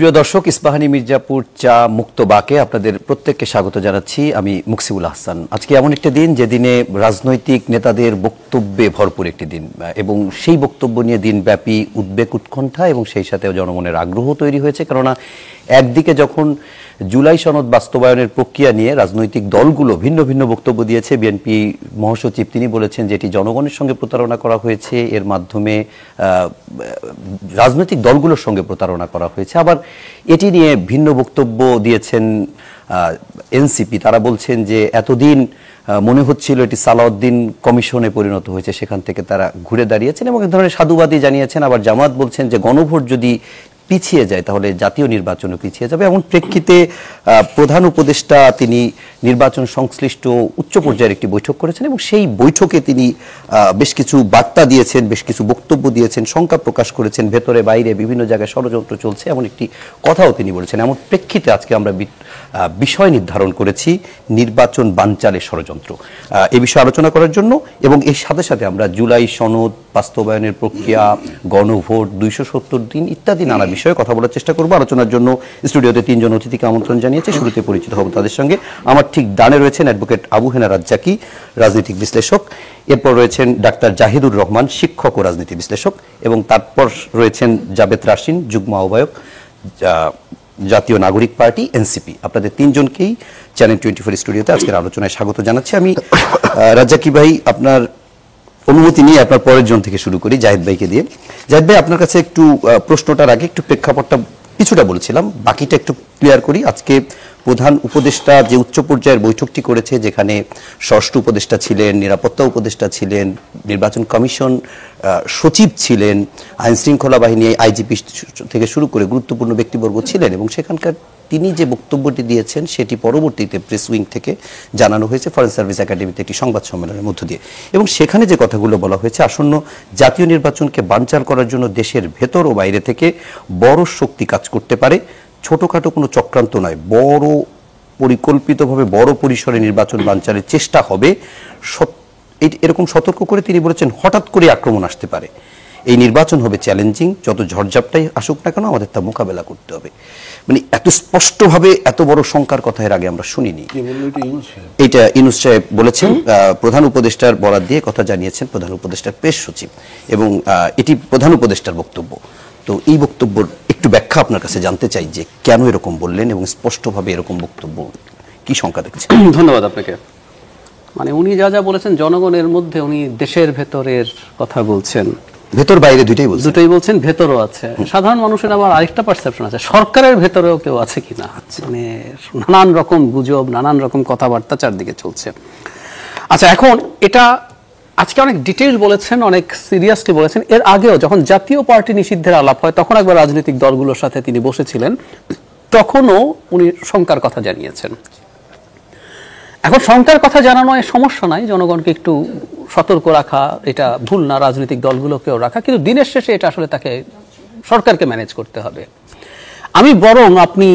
প্রিয় দর্শক, ইস্পাহানী মির্জাপুর চা মুক্ত বাকে আপনাদের প্রত্যেককে স্বাগত জানাচ্ছি। আমি মুকসিবুল হাসান। আজকে এমন একটা দিন যেদিনে রাজনৈতিক নেতাদের বক্তব্যে ভরপুর একটি দিন, এবং সেই বক্তব্য নিয়ে দিনব্যাপী উদ্বেগ, উৎকণ্ঠা এবং সেই সাথে জনমনের আগ্রহ তৈরি হয়েছে। কেননা একদিকে যখন জুলাই সনদ বাস্তবায়নের প্রক্রিয়া নিয়ে রাজনৈতিক দলগুলো ভিন্ন ভিন্ন বক্তব্য দিয়েছে, বিএনপি মহাসচিব তিনি বলেছেন যে এটি জনগণের সঙ্গে প্রতারণা করা হয়েছে, এর মাধ্যমে রাজনৈতিক দলগুলোর সঙ্গে প্রতারণা করা হয়েছে। আবার এটি নিয়ে ভিন্ন বক্তব্য দিয়েছেন এনসিপি। তারা বলছেন যে এতদিন মনে হচ্ছিল এটি সালাউদ্দিন কমিশনে পরিণত হয়েছে, সেখান থেকে তারা ঘুরে দাঁড়িয়েছেন এবং এক ধরনের সাধুবাদী জানিয়েছেন। আবার জামাত বলছেন যে গণভোট যদি পিছিয়ে যায় তাহলে জাতীয় নির্বাচনও পিছিয়ে যাবে। এমন প্রেক্ষিতে প্রধান উপদেষ্টা তিনি নির্বাচন সংশ্লিষ্ট উচ্চ পর্যায়ের একটি বৈঠক করেছেন এবং সেই বৈঠকে তিনি বেশ কিছু বার্তা দিয়েছেন, বেশ কিছু বক্তব্য দিয়েছেন, শঙ্কা প্রকাশ করেছেন, ভেতরে বাইরে বিভিন্ন জায়গায় ষড়যন্ত্র চলছে এমন একটি কথাও তিনি বলেছেন। এমন প্রেক্ষিতে আজকে আমরা বিষয় নির্ধারণ করেছি নির্বাচন বানচালের ষড়যন্ত্র। এ বিষয়ে আলোচনা করার জন্য এবং এর সাথে সাথে আমরা জুলাই সনদ বাস্তবায়নের প্রক্রিয়া, গণভোট, 270 দিন ইত্যাদি নানা বিষয়ে কথা বলার চেষ্টা করব। আলোচনার জন্য স্টুডিওতে তিনজন অতিথিকে আমন্ত্রণ জানিয়েছি। শুরুতে পরিচিত হব তাদের সঙ্গে। আমার ঠিক ডানে রয়েছেন অ্যাডভোকেট আবু হেনা রাজ্জাকি, রাজনৈতিক বিশ্লেষক। এরপর রয়েছেন ডাক্তার জাহিদুর রহমান, শিক্ষক ও রাজনীতি বিশ্লেষক। এবং তারপর রয়েছেন জাবেদ রাশিন, যুগ্ম আহ্বায়ক, জাতীয় নাগরিক পার্টি এনসিপি। আপনাদের তিনজনকেই চ্যানেল 24 স্টুডিওতে আজকের আলোচনায় স্বাগত জানাচ্ছি। আমি রাজ্জাকি ভাই, আপনার অনুমতি নিয়ে আপনার পরের জন থেকে শুরু করি, জাহিদ ভাইকে দিয়ে। জাহিদ ভাই, আপনার কাছে একটু প্রশ্নটার আগে একটু প্রেক্ষাপটটা কিছুটা বলেছিলাম, বাকিটা একটু ক্লিয়ার করি। আজকে প্রধান উপদেষ্টা যে উচ্চ পর্যায়ের বৈঠকটি করেছে, যেখানে ষষ্ঠ উপদেষ্টা ছিলেন, নিরাপত্তা উপদেষ্টা ছিলেন, নির্বাচন কমিশন সচিব ছিলেন, আইন শৃঙ্খলা বাহিনী আইজিপি থেকে শুরু করে গুরুত্বপূর্ণ ব্যক্তিবর্গ ছিলেন, এবং সেখানকার তিনি যে বক্তব্যটি দিয়েছেন সেটি পরবর্তীতে প্রেস উইং থেকে জানানো হয়েছে ফরেন সার্ভিস একাডেমিতে একটি সংবাদ সম্মেলনের মধ্য দিয়ে। এবং সেখানে যে কথাগুলো বলা হয়েছে, আসন্ন জাতীয় নির্বাচনকে বানচাল করার জন্য দেশের ভেতর ও বাইরে থেকে বড় শক্তি কাজ করতে পারে, ছোটখাটো কোনো চক্রান্ত নয়, বড় পরিকল্পিতভাবে বড় পরিসরে নির্বাচন বানচালের চেষ্টা হবে। এরকম সতর্ক করে তিনি বলেছেন হঠাৎ করে আক্রমণ আসতে পারে, এই নির্বাচন হবে চ্যালেঞ্জিং, যত ঝড়ঝাপটাই আসুক না কেন আমাদের তা মোকাবেলা করতে হবে। মানে এত স্পষ্টভাবে এত বড় শঙ্কার কথা এর আগে আমরা শুনিনি। এটা ইউনূস সাহেব বলেছেন, প্রধান উপদেষ্টার বরাত দিয়ে কথা জানিয়েছেন প্রধান উপদেষ্টার প্রেস সচিব, এবং এটি প্রধান উপদেষ্টার বক্তব্য। তো এই বক্তব্যের একটু ব্যাখ্যা আপনার কাছে জানতে চাই যে কেন এরকম বললেন এবং স্পষ্টভাবে এরকম বক্তব্য কি শঙ্কা দেখছেন? ধন্যবাদ আপনাকে। মানে উনি যা যা বলেছেন জনগণের মধ্যে, উনি দেশের ভেতরের কথা বলছেন, ভেতর বাইরে দুটোই বলছেন, ভেতরও আছে। সাধারণ মানুষের আবার আরেকটা পারসেপশন আছে, সরকারের ভেতরেও কেউ আছে কিনা। মানে নানান রকম গুজব, নানান রকম কথাবার্তা চারদিকে চলছে। আচ্ছা, এখন এটা আজকে অনেক ডিটেইল বলেছেন, অনেক সিরিয়াসলি বলেছেন। এর আগেও যখন জাতীয় পার্টি নিষিদ্ধের আলাপ হয় তখন একবার রাজনৈতিক দলগুলোর সাথে তিনি বসেছিলেন, তখনও উনি শঙ্কার কথা জানিয়েছেন। এখন শঙ্কার কথা জানানো সমস্যা নাই, জনগণকে একটু সতর্ক রাখা এটা ভুল না, রাজনৈতিক দলগুলোকেও রাখা, কিন্তু দিনের শেষে এটা আসলে তাকে সরকারকে ম্যানেজ করতে হবে। আমি বরং, আপনি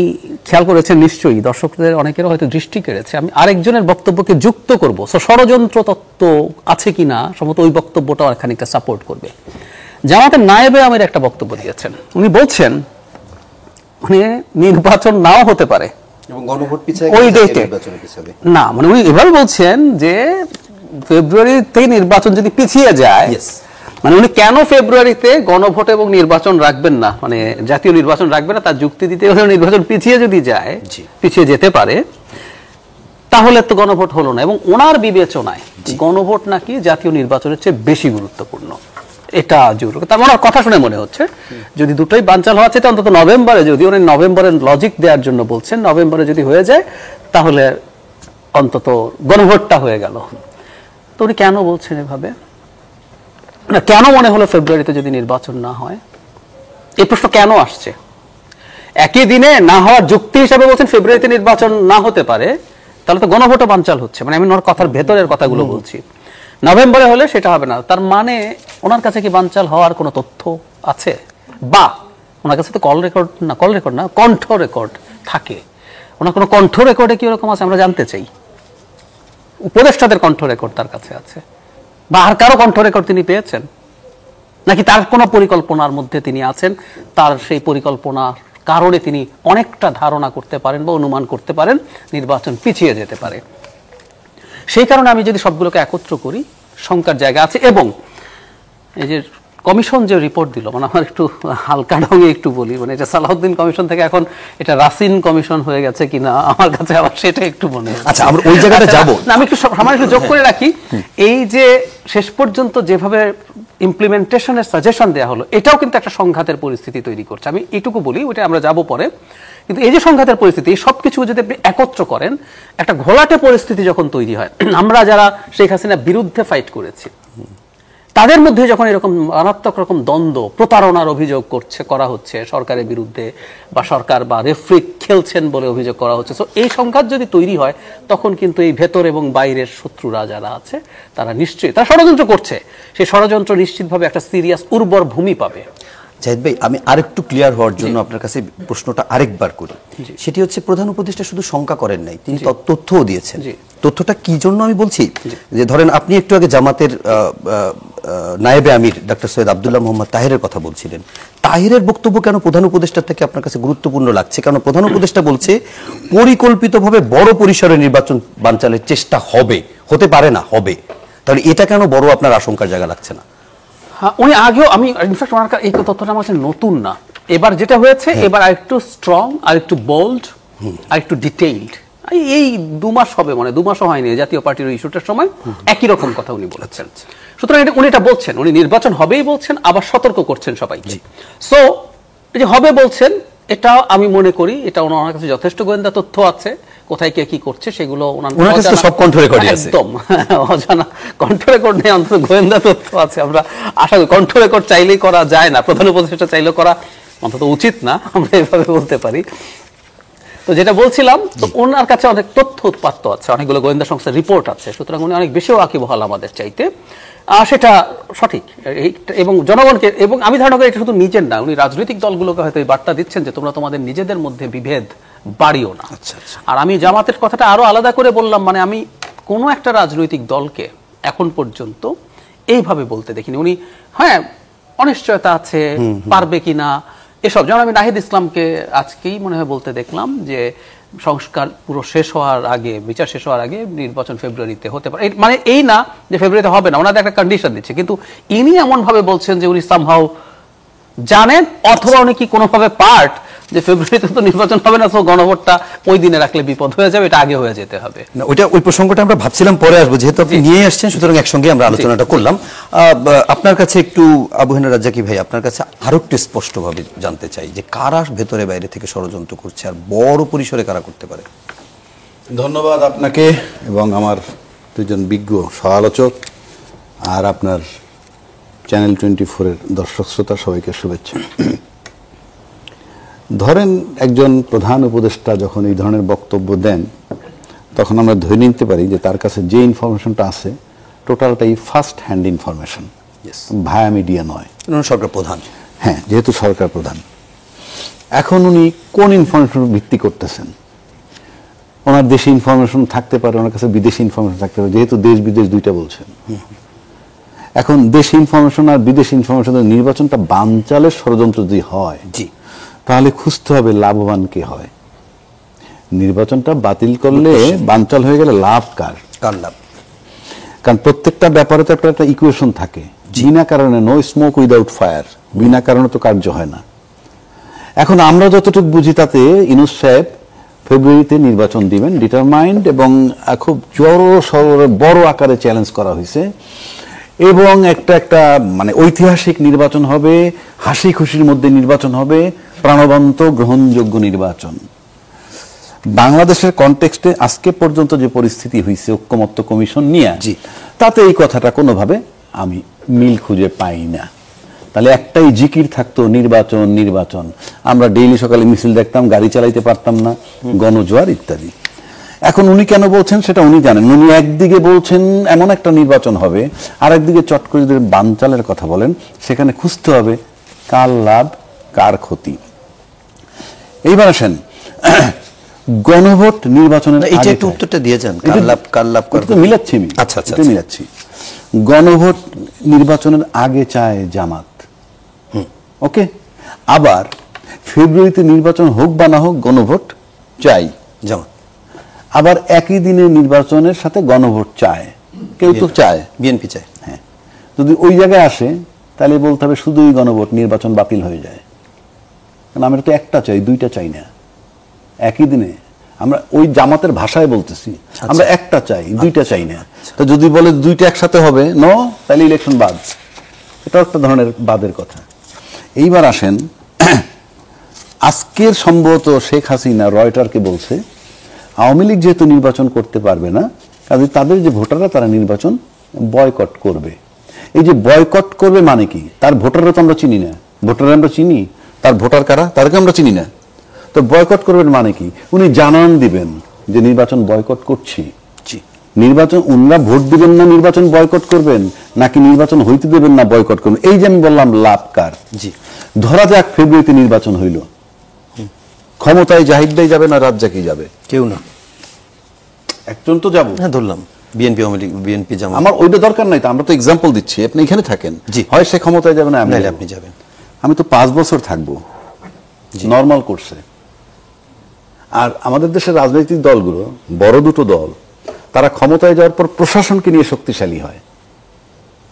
খেয়াল করেছেন নিশ্চয়ই, দর্শকদের অনেকেরও হয়তো দৃষ্টি কেড়েছে, আমি আরেকজনের বক্তব্যকে যুক্ত করব, ষড়যন্ত্র তত্ত্ব আছে কিনা সম্ভবত ওই বক্তব্যটা খানিকটা সাপোর্ট করবে। জামাতের নায়েবে আমির একটা বক্তব্য দিয়েছেন, উনি বলছেন মানে নির্বাচন নাও হতে পারে ওই ডেটে না, মানে উনি এভাবে বলছেন যে ফেব্রুয়ারিতে নির্বাচন যদি পিছিয়ে যায়, মানে উনি কেন ফেব্রুয়ারিতে গণভোট এবং নির্বাচন রাখবেন না, মানে জাতীয় নির্বাচন রাখবেন না, তার যুক্তি দিতে হলে নির্বাচন পিছিয়ে যদি যায়, পিছিয়ে যেতে পারে, তাহলে তো গণভোট হলো না। এবং ওনার বিবেচনায় গণভোট নাকি জাতীয় নির্বাচনের চেয়ে বেশি গুরুত্বপূর্ণ, এটা জরুরি। তার ওনার কথা শুনে মনে হচ্ছে যদি দুটোই বানচাল হওয়া চাইতে অন্তত নভেম্বরে, যদি উনি নভেম্বরের লজিক দেওয়ার জন্য বলছেন, নভেম্বরে যদি হয়ে যায় তাহলে অন্তত গণভোটটা হয়ে গেল। তো উনি কেন বলছেন এভাবে? না, কেন মনে হলো ফেব্রুয়ারিতে যদি নির্বাচন না হয়? এই প্রশ্ন কেন আসছে? একই দিনে না হওয়ার যুক্তি হিসাবে বলছেন ফেব্রুয়ারিতে নির্বাচন না হতে পারে, তাহলে তো গণভোটও বানচাল হচ্ছে। মানে আমি ওনার কথার ভেতরের কথাগুলো বলছি। নভেম্বরে হলে সেটা হবে না, তার মানে ওনার কাছে কি বানচাল হওয়ার কোনো তথ্য আছে? বা ওনার কাছে তো কল রেকর্ড না, কণ্ঠ রেকর্ড থাকে। ওনার কোনো কণ্ঠ রেকর্ডে কি রকম আছে আমরা জানতে চাই। উপদেষ্টাদের কণ্ঠ রেকর্ড তার কাছে আছে, বা আর কারো কণ্ঠ রেকর্ড তিনি পেয়েছেন, নাকি তার কোনো পরিকল্পনার মধ্যে তিনি আছেন, তার সেই পরিকল্পনা কারণে তিনি অনেকটা ধারণা করতে পারেন বা অনুমান করতে পারেন নির্বাচন পিছিয়ে যেতে পারে। সেই কারণে আমি যদি সবগুলোকে একত্র করি, শঙ্কার জায়গা আছে। এবং এই যে কমিশন যে রিপোর্ট দিল, মানে আমার একটু হালকা ঢঙে একটু বলি, মানে এটা সালাউদ্দিন কমিশন থেকে এখন এটা রাসিন কমিশন হয়ে গেছে কিনা আমার কাছে আবার সেটা একটু মনে হয়। আচ্ছা, আমরা ওই জায়গাটা যাব না, আমি একটু যোগ করে রাখি, এই যে শেষ পর্যন্ত যেভাবে ইমপ্লিমেন্টেশনের সাজেশন দেওয়া হলো, এটাও কিন্তু একটা সংঘাতের পরিস্থিতি তৈরি করছে। আমি এটুকু বলি, ওইটা আমরা যাব পরে। কিন্তু এই যে সংঘাতের পরিস্থিতি, এই সবকিছু যদি আপনি একত্র করেন, একটা ঘোলাটে পরিস্থিতি যখন তৈরি হয়, আমরা যারা শেখ হাসিনার বিরুদ্ধে ফাইট করেছি তাদের মধ্যে যখন এরকম মারাত্মক রকম দ্বন্দ্ব, প্রতারণার অভিযোগ করা হচ্ছে সরকারের বিরুদ্ধে, বা সরকার বা রেফরি খেলছেন বলে অভিযোগ করা হচ্ছে, তো এই সংঘাত যদি তৈরি হয়, তখন কিন্তু এই ভেতর এবং বাইরের শত্রুরা যারা আছে তারা নিশ্চয়ই তারা ষড়যন্ত্র করছে, সেই ষড়যন্ত্র নিশ্চিতভাবে একটা সিরিয়াস উর্বর ভূমি পাবে। জাহিদ ভাই, আমি আরেকটু ক্লিয়ার হওয়ার জন্য আপনার কাছে প্রশ্নটা আরেকবার করি। সেটি হচ্ছে, প্রধান উপদেষ্টা শুধু শঙ্কা করেন নাই, তিনি তথ্যও দিয়েছেন। তথ্যটা কি জন্য আমি বলছি, যে ধরেন আপনি একটু আগে জামাতের নায়েবে আমির ডক্টর সৈয়দ আব্দুল্লাহ মোহাম্মদ তাহেরের কথা বলছিলেন। তাহেরের বক্তব্য কেন প্রধান উপদেষ্টার থেকে আপনার কাছে গুরুত্বপূর্ণ লাগছে? কারণ প্রধান উপদেষ্টা বলছে পরিকল্পিতভাবে বড় পরিসরে নির্বাচন বানচালের চেষ্টা হতে পারে না, হবে। তাহলে এটা কেন বড় আপনার আশঙ্কার জায়গা লাগছে না? হ্যাঁ, উনি আগেও, আমি ইনফ্যাক্ট ওনার এই তথ্যটা আমার কাছে নতুন না। এবার যেটা হয়েছে, এবার আরেকটু স্ট্রং, আরেকটু বোল্ড, আরেকটু ডিটেইলড। এই 2 মাস হবে, মানে 2 মাসও হয়নি জাতীয় পার্টির ইস্যুটার সময় একই রকম কথা উনি বলেছেন। সুতরাং উনি এটা বলছেন, উনি নির্বাচন হবেই বলছেন, আবার সতর্ক করছেন সবাইকে। সো এই যে হবে বলছেন, এটা আমি মনে করি এটা ওনার কাছে যথেষ্ট গোয়েন্দা তথ্য আছে, কোথায় কে কি করছে সেগুলো ওনার কাছে সব কন্ট্রোল রেকর্ড আছে, একদম অজানা কন্ট্রোল রেকর্ড নেই, অন্তত গোয়েন্দা তথ্য আছে। আমরা আশা করি কন্ট্রোল রেকর্ড চাইলেই করা যায় না, প্রধান উপদেষ্টা চাইলেও করা অন্তত উচিত না, আমরা এভাবে বলতে পারি। তো যেটা বলছিলাম, তো ওনার কাছে অনেক তথ্য উৎপাত্ত আছে, অনেকগুলো গোয়েন্দা সংস্থার রিপোর্ট আছে, সুতরাং উনি অনেক বেশি ওয়াকিবহাল আমাদের চাইতে, সেটা সঠিক। এবং জনগণকে, এবং আমি ধারণা করি এটা শুধু নিজের না, উনি রাজনৈতিক দলগুলোকে হয়তো এই বার্তা দিচ্ছেন যে তোমরা তোমাদের নিজেদের মধ্যে বিভেদ বাড়িও না। আর আমি জামাতের কথাটা আরো আলাদা করে বললাম, মানে আমি কোনো একটা রাজনৈতিক দলকে এখন পর্যন্ত এইভাবে বলতে দেখিনি। উনি হ্যাঁ অনিশ্চয়তা আছে, পারবে কিনা এসব, যেমন আমি নাহিদ ইসলামকে আজকেই মনে হয় বলতে দেখলাম যে সংস্কার পুরো শেষ হওয়ার আগে, বিচার শেষ হওয়ার আগে নির্বাচন ফেব্রুয়ারিতে হতে পারে, মানে এই না যে ফেব্রুয়ারিতে হবে না, ওনাদের একটা কন্ডিশন দিচ্ছে, কিন্তু ইনি এমন ভাবে বলছেন যে উনি সামহাউ জানেন, অথবা উনি কি কোনোভাবে পার্ট যে ফেব্রুয়ারিতে তো নির্বাচন হবে না, তো গণভোটটা ওই দিনে রাখলে বিপদ হয়ে যাবে, এটা আগে হয়ে যেতে হবে। না, ওই প্রসঙ্গটা আমরা ভাবছিলাম পরে আসবো, যেহেতু আপনি নিয়ে আসছেন, সুতরাং একসঙ্গে আমরা আলোচনাটা করলাম। আপনার কাছে একটু, আবু হেনা রাজ্জাকি ভাই, আপনার কাছে আরো একটু স্পষ্টভাবে জানতে চাই যে কারা ভেতরে বাইরে থেকে ষড়যন্ত্র করছে, আর বড় পরিসরে কারা করতে পারে? ধন্যবাদ আপনাকে এবং আমার দুজন বিজ্ঞ সহ-আলোচক আর আপনার চ্যানেল 24-এর দর্শক শ্রোতা সবাইকে শুভেচ্ছা। ধরেন একজন প্রধান উপদেষ্টা যখন এই ধরনের বক্তব্য দেন, তখন আমরা ধরে নিতে পারি যে তার কাছে যে ইনফরমেশনটা আছে টোটালটাই ফার্স্ট হ্যান্ড ইনফরমেশন, ভায়া মিডিয়া নয়। সরকার প্রধান, হ্যাঁ, যেহেতু সরকার প্রধান, এখন উনি কোন ইনফরমেশন ভিত্তি করতেছেন? ওনার দেশি ইনফরমেশন থাকতে পারে, ওনার কাছে বিদেশি ইনফরমেশন থাকতে পারে, যেহেতু দেশ বিদেশ দুইটা বলছেন। এখন দেশি ইনফরমেশন আর বিদেশি ইনফরমেশন, নির্বাচনটা বানচালের ষড়যন্ত্র যদি হয়, তাহলে খুঁজতে হবে লাভবান কে হয়। নির্বাচনটা বাতিল করলে, বানচাল হয়ে গেলে লাভ কার লাভ? কারণ প্রত্যেকটা ব্যাপারে তো একটা ইকুয়েশন থাকে, বিনা কারণে নো স্মোক উইদাউট ফায়ার, বিনা কারণে তো কার্য হয় না। এখন আমরা যতটুকু বুঝি তাতে ইউনূস সাহেব ফেব্রুয়ারিতে নির্বাচন দিবেন ডিটারমাইন্ড, এবং খুব বড় আকারে চ্যালেঞ্জ করা হয়েছে, এবং একটা মানে ঐতিহাসিক নির্বাচন হবে, হাসি খুশির মধ্যে নির্বাচন হবে, প্রাণবন্ত গ্রহণযোগ্য নির্বাচন। বাংলাদেশের কনটেক্সটে আজকে পর্যন্ত যে পরিস্থিতি হয়েছে ঐক্যমত্য কমিশন নিয়ে, তাতে এই কথাটা কোনোভাবে আমি মিল খুঁজে পাই না। তাহলে একটাই জিকির থাকতো, নির্বাচন নির্বাচন। আমরা ডেইলি সকালে মিছিল দেখতাম, গাড়ি চালাইতে পারতাম না, গণজোয়ার ইত্যাদি। এখন উনি কেন বলছেন সেটা উনি জানেন। উনি একদিকে বলছেন এমন একটা নির্বাচন হবে, আর একদিকে চট করে যদি বানচালের কথা বলেন, সেখানে খুঁজতে হবে কার লাভ কার ক্ষতি। এইবার আসেন গণভোট নির্বাচনের, এটা একটু উত্তরটা দিয়ে যান, কার লাভ মিলাচ্ছি আমি। আচ্ছা, মিলাচ্ছি। গণভোট নির্বাচনের আগে চায় জামাত, ওকে। আবার ফেব্রুয়ারিতে নির্বাচন হোক বা না হোক গণভোট চাই, জামাত আবার একই দিনে নির্বাচনের সাথে গণভোট চায়, কেউ তো চায়, বিএনপি চায়। হ্যাঁ, যদি ওই জায়গায় আসে তাহলে বলতে হবে শুধুই গণভোট, নির্বাচন বাতিল হয়ে যায়। কারণ আমরা তো একটা চাই, দুইটা চাই না একই দিনে। আমরা ওই জামাতের ভাষায় বলতেছি, আমরা একটা চাই, দুইটা চাই না। তো যদি বলে দুইটা একসাথে হবে নো, তাহলে ইলেকশন বাদ। এটা একটা ধরনের বাদের কথা। এইবার আসেন, আজকের সম্ভবত শেখ হাসিনা রয়টারকে বলছে আওয়ামী লীগ যেহেতু নির্বাচন করতে পারবে না, কাজে তাদের যে ভোটাররা তারা নির্বাচন বয়কট করবে। এই যে বয়কট করবে মানে কি? তার ভোটাররা তো আমরা চিনি না, ভোটাররা আমরা চিনি, তার ভোটার কারা তাদেরকে আমরা চিনি না। তো বয়কট করবেন মানে কি? উনি জানান দিবেন যে নির্বাচন বয়কট করছি। নির্বাচন উনারা ভোট দিবেন না নির্বাচন বয়কট করবেন, নাকি নির্বাচন হইতে দেবেন না বয়কট করবেন? এই যে আমি বললাম লাভ কার? জি, ধরা যাক ফেব্রুয়ারিতে নির্বাচন হইল, ক্ষমতায় জাহিদ ভাই যাবে না রাজ্জাকি যাবে? কেউ না, একজন তো যাবো। হ্যাঁ ধরলাম বিএনপি, আওয়ামী লীগ, বিএনপি, জামাত। আমার ওইটা দরকার নাই তো, আমরা তো এক্সাম্পল দিচ্ছি, আপনি এখানে থাকেন, জি। হয় সে ক্ষমতায় যাবে না আমি নাহলে যাবো। আপনি যাবেন। আমি তো 5 বছর থাকবো নর্মাল করছে। আর আমাদের দেশের রাজনৈতিক দলগুলো, বড় দুটো দল, তারা ক্ষমতায় যাওয়ার পর প্রশাসনকে নিয়ে শক্তিশালী হয়,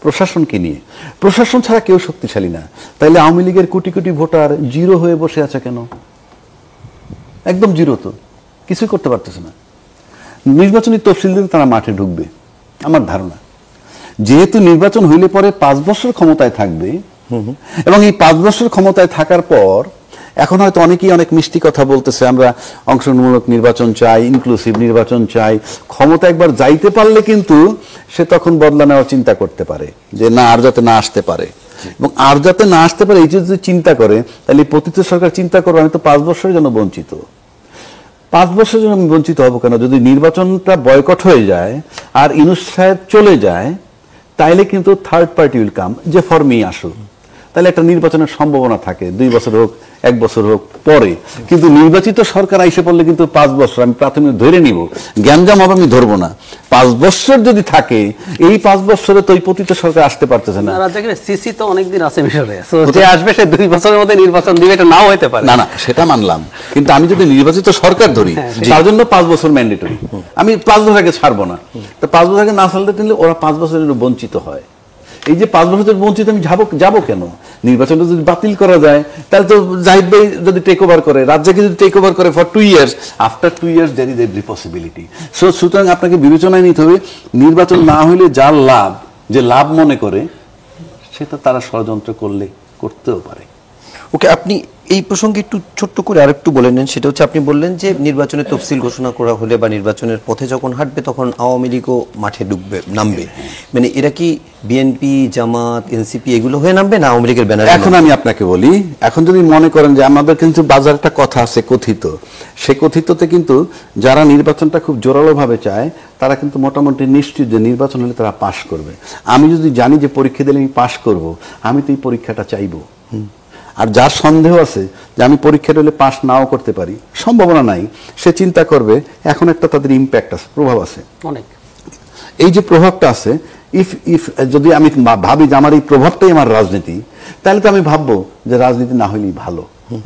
প্রশাসনকে নিয়ে। প্রশাসন ছাড়া কেউ শক্তিশালী না। তাইলে আওয়ামী লীগের কোটি কোটি ভোটার জিরো হয়ে বসে আছে কেন? একদম জিরো, তো কিছুই করতে পারতেছে না। নির্বাচনী তফসিল দিতে তারা মাঠে ঢুকবে আমার ধারণা। যেহেতু নির্বাচন হইলে পরে 5 বছর ক্ষমতায় থাকবে, এবং এই 5 বছর ক্ষমতায় থাকার পর এখন হয়তো অনেকেই অনেক মিষ্টি কথা বলতেছে, আমরা অংশগ্রহণমূলক নির্বাচন চাই, ইনক্লুসিভ নির্বাচন চাই। ক্ষমতা একবার যাইতে পারলে কিন্তু সে তখন বদলা নেওয়ার চিন্তা করতে পারে, যে না আর যাতে না আসতে পারে। এবং আর যাতে না আসতে পারে এই যে যদি চিন্তা করে, তাহলে পতিত সরকার চিন্তা করবে আমি তো 5 বছরের জন্য বঞ্চিত। 5 বছরের জন্য আমি বঞ্চিত হব কেন? যদি নির্বাচনটা বয়কট হয়ে যায় আর ইউনূস সাহেব চলে যায়, তাইলে কিন্তু থার্ড পার্টি উইল কাম, যে ফর্মেই আসুক। তাহলে একটা নির্বাচনের সম্ভাবনা থাকে, 2 বছর হোক, 1 বছর হোক পরে। কিন্তু নির্বাচিত সরকার আইসে পড়লে কিন্তু 5 বছর আমি প্রাথমিক ধরে নিব, গ্যাঞ্জাম হবে আমি ধরবো না। 5 বছর যদি থাকে, এই 5 বছরে তো ওই পতিত সরকার আসতে পারতেছে না। সিসি তো অনেকদিন আছে মিশরে, যে আসবে সে 2 বছরের মধ্যে নির্বাচন দিবে, এটা নাও হতে পারে। না না, সেটা মানলাম, কিন্তু আমি যদি নির্বাচিত সরকার ধরি, তার জন্য 5 বছর ম্যান্ডেটরি। আমি 5 বছর আগে ছাড়বো না। তো 5 বছর আগে না ছাড়তে দিলে ওরা 5 বছরের জন্য বঞ্চিত হয়। এই যে 5 বছর বঞ্চিত আমি যাবো কেন? নির্বাচনটা যদি বাতিল করা যায়, তাহলে তো জাহিদ ভাই যদি টেক ওভার করে, রাজ্যকে যদি টেক ওভার করে for 2 years, after 2 years there is every possibility. সুতরাং আপনাকে বিবেচনায় নিতে হবে, নির্বাচন না হইলে যার লাভ, যে লাভ মনে করে, সেটা তারা ষড়যন্ত্র করলে করতেও পারে। ওকে, আপনি এই প্রসঙ্গে একটু ছোট্ট করে আরেকটু বলে নেন। সেটা হচ্ছে আপনি বললেন যে নির্বাচনের তফসিল ঘোষণা করা হলে বা নির্বাচনের পথে যখন হাঁটবে তখন আওয়ামী লীগও মাঠে নামবে। মানে এরা কি বিএনপি, জামাত, এনসিপি এগুলো হয়ে নামবে না আওয়ামী লীগের ব্যানারে? এখন আমি আপনাকে বলি, এখন যদি মনে করেন যে আমাদের কিন্তু বাজারে একটা কথা আছে কথিত, সে কথিততে কিন্তু যারা নির্বাচনটা খুব জোরালোভাবে চায়, তারা কিন্তু মোটামুটি নিশ্চিত যে নির্বাচন হলে তারা পাশ করবে। আমি যদি জানি যে পরীক্ষা দিলে আমি পাশ করব, আমি তো এই পরীক্ষাটা চাইবো। আর যার সন্দেহ আছে যে আমি পরীক্ষা দিলে পাস নাও করতে পারি, সম্ভাবনা নাই, সে চিন্তা করবে এখন একটা তাদের ইম্প্যাক্ট আছে, প্রভাব আছে অনেক। এই যে প্রভাবটা আছে, ইফ যদি আমি ভাবি যে আমার এই প্রভাবটাই আমার রাজনীতি, তাহলে তো আমি ভাববো যে রাজনীতি না হইলেই ভালো,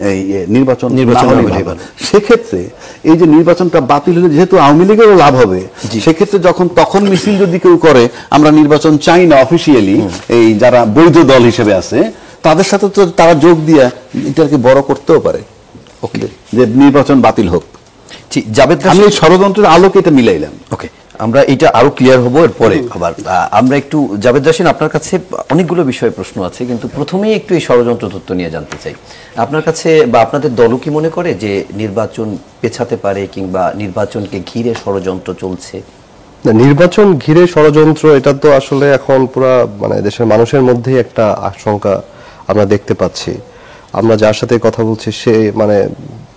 এই নির্বাচন না হলেই ভালো। সেক্ষেত্রে এই যে নির্বাচনটা বাতিল হলে যেহেতু আওয়ামী লীগেরও লাভ হবে, সেক্ষেত্রে তখন মিছিল যদি কেউ করে আমরা নির্বাচন চাই না অফিসিয়ালি, এই যারা বৈধ দল হিসেবে আছে তাদের সাথে তো তারা যোগ দিয়ে এটাকে বড় করতেও পারে, যে নির্বাচন বাতিল হোক। জাভেদ, আমি এই ষড়যন্ত্রের আলোকে এটা মিলাইলাম। ওকে, আমরা এটা আরো ক্লিয়ার হবো এরপরে। আবার আমরা একটু জাভেদ রাশিদ, আপনার কাছে অনেকগুলো বিষয়ে প্রশ্ন আছে, কিন্তু প্রথমেই একটু এই ষড়যন্ত্র তত্ত্ব নিয়ে জানতে চাই। আপনার কাছে বা আপনাদের দলও কি মনে করে যে নির্বাচন পেছাতে পারে, কিংবা নির্বাচনকে ঘিরে ষড়যন্ত্র চলছে? নির্বাচন ঘিরে ষড়যন্ত্র, এটা তো আসলে এখন পুরা মানে দেশের মানুষের মধ্যেই একটা আশঙ্কা আমরা দেখতে পাচ্ছি। আমরা যার সাথে কথা বলছি সে মানে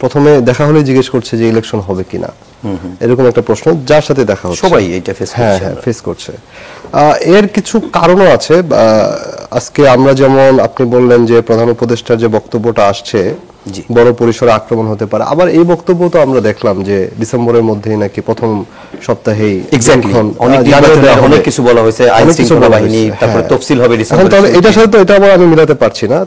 প্রথমে দেখা হলে জিজ্ঞেস করছে যে ইলেকশন হবে কিনা, এরকম একটা প্রশ্ন যার সাথে দেখা হচ্ছে সবাই এটা ফেস করছে। হ্যাঁ, ফেস করছে। এর কিছু কারণও আছে। আজকে আমরা যেমন আপনি বললেন যে প্রধান উপদেষ্টার যে বক্তব্যটা আসছে, জি। বড় পরিসরে আক্রমণ হতে পারে। আবার এই বক্তব্য তো আমরা দেখলাম যে ডিসেম্বরের মধ্যেই নাকি প্রথম সপ্তাহেই এক্স্যাক্টলি এখন, অনেক জানিয়ে নির্বাচনে দেওয়া হবে। অনেক কিছু বলা হয়েছে, আইন অনেক কিছু শৃঙ্খলা বলা বাহিনী, হয়েছে, তারপরে হ্যাঁ। তফসিল হবে এখন ডিসেম্বরে। তাহলে এটার সাথে তো এটা আবার আমি মিলাতে পারছি না।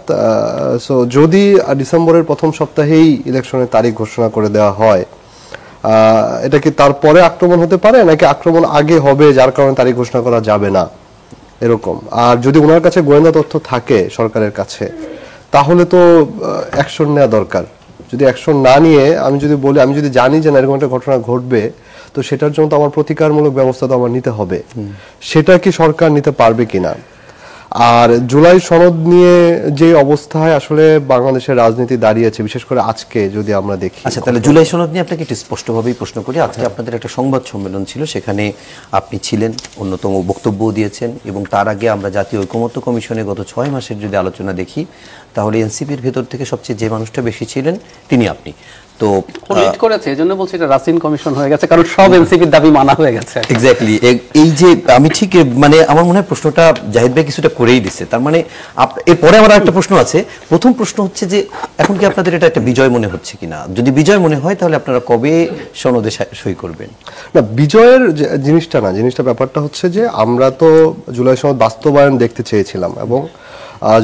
সো যদি ডিসেম্বরের প্রথম সপ্তাহেই ইলেকশনের তারিখ ঘোষণা করে দেওয়া হয়, এটা কি তারপরে আক্রমণ হতে পারে নাকি আক্রমণ আগে হবে যার কারণে তারিখ ঘোষণা করা যাবে না এরকম? আর যদি ওনার কাছে গোয়েন্দা তথ্য থাকে সরকারের কাছে, তাহলে তো অ্যাকশন নেওয়া দরকার। যদি অ্যাকশন না নিয়ে আমি যদি বলি, আমি যদি জানি যে না এরকম একটা ঘটনা ঘটবে, তো সেটার জন্য তো আমার প্রতিকারমূলক ব্যবস্থা তো আমার নিতে হবে। সেটা কি সরকার নিতে পারবে কিনা? আর জুলাই সনদ নিয়ে যে অবস্থায় আসলে বাংলাদেশের রাজনীতি দাঁড়িয়েছে, বিশেষ করে আজকে যদি আমরা দেখি। আচ্ছা, তাহলে জুলাই সনদ নিয়ে আপনাকে একটু স্পষ্টভাবেই প্রশ্ন করি। আজকে আপনাদের একটা সংবাদ সম্মেলন ছিল, সেখানে আপনি ছিলেন, অন্যতম বক্তব্য দিয়েছেন, এবং তার আগে আমরা জাতীয় ঐকমত্য কমিশনে গত 6 মাসের যদি আলোচনা দেখি, তাহলে এনসিপির ভেতর থেকে সবচেয়ে যে মানুষটা বেশি ছিলেন তিনি আপনি। তো লিড করেছে, এজন্য বলছি এটা রাসিন কমিশন হয়ে গেছে, কারণ সব এনসিপির দাবি মানা হয়ে গেছে। এক্স্যাক্টলি এই যে আমি ঠিক মানে আমার মনে হয় প্রশ্নটা জাহিদ ভাই কিছুটা করেই দিচ্ছে। তার মানে এরপরে আমার একটা প্রশ্ন আছে। প্রথম প্রশ্ন হচ্ছে যে এখন কি আপনাদের এটা একটা বিজয় মনে হচ্ছে কিনা? যদি বিজয় মনে হয় তাহলে আপনারা কবে সনদে সই করবেন? না, বিজয়ের জিনিসটা না, জিনিসটা ব্যাপারটা হচ্ছে যে আমরা তো জুলাই সনদ বাস্তবায়ন দেখতে চেয়েছিলাম, এবং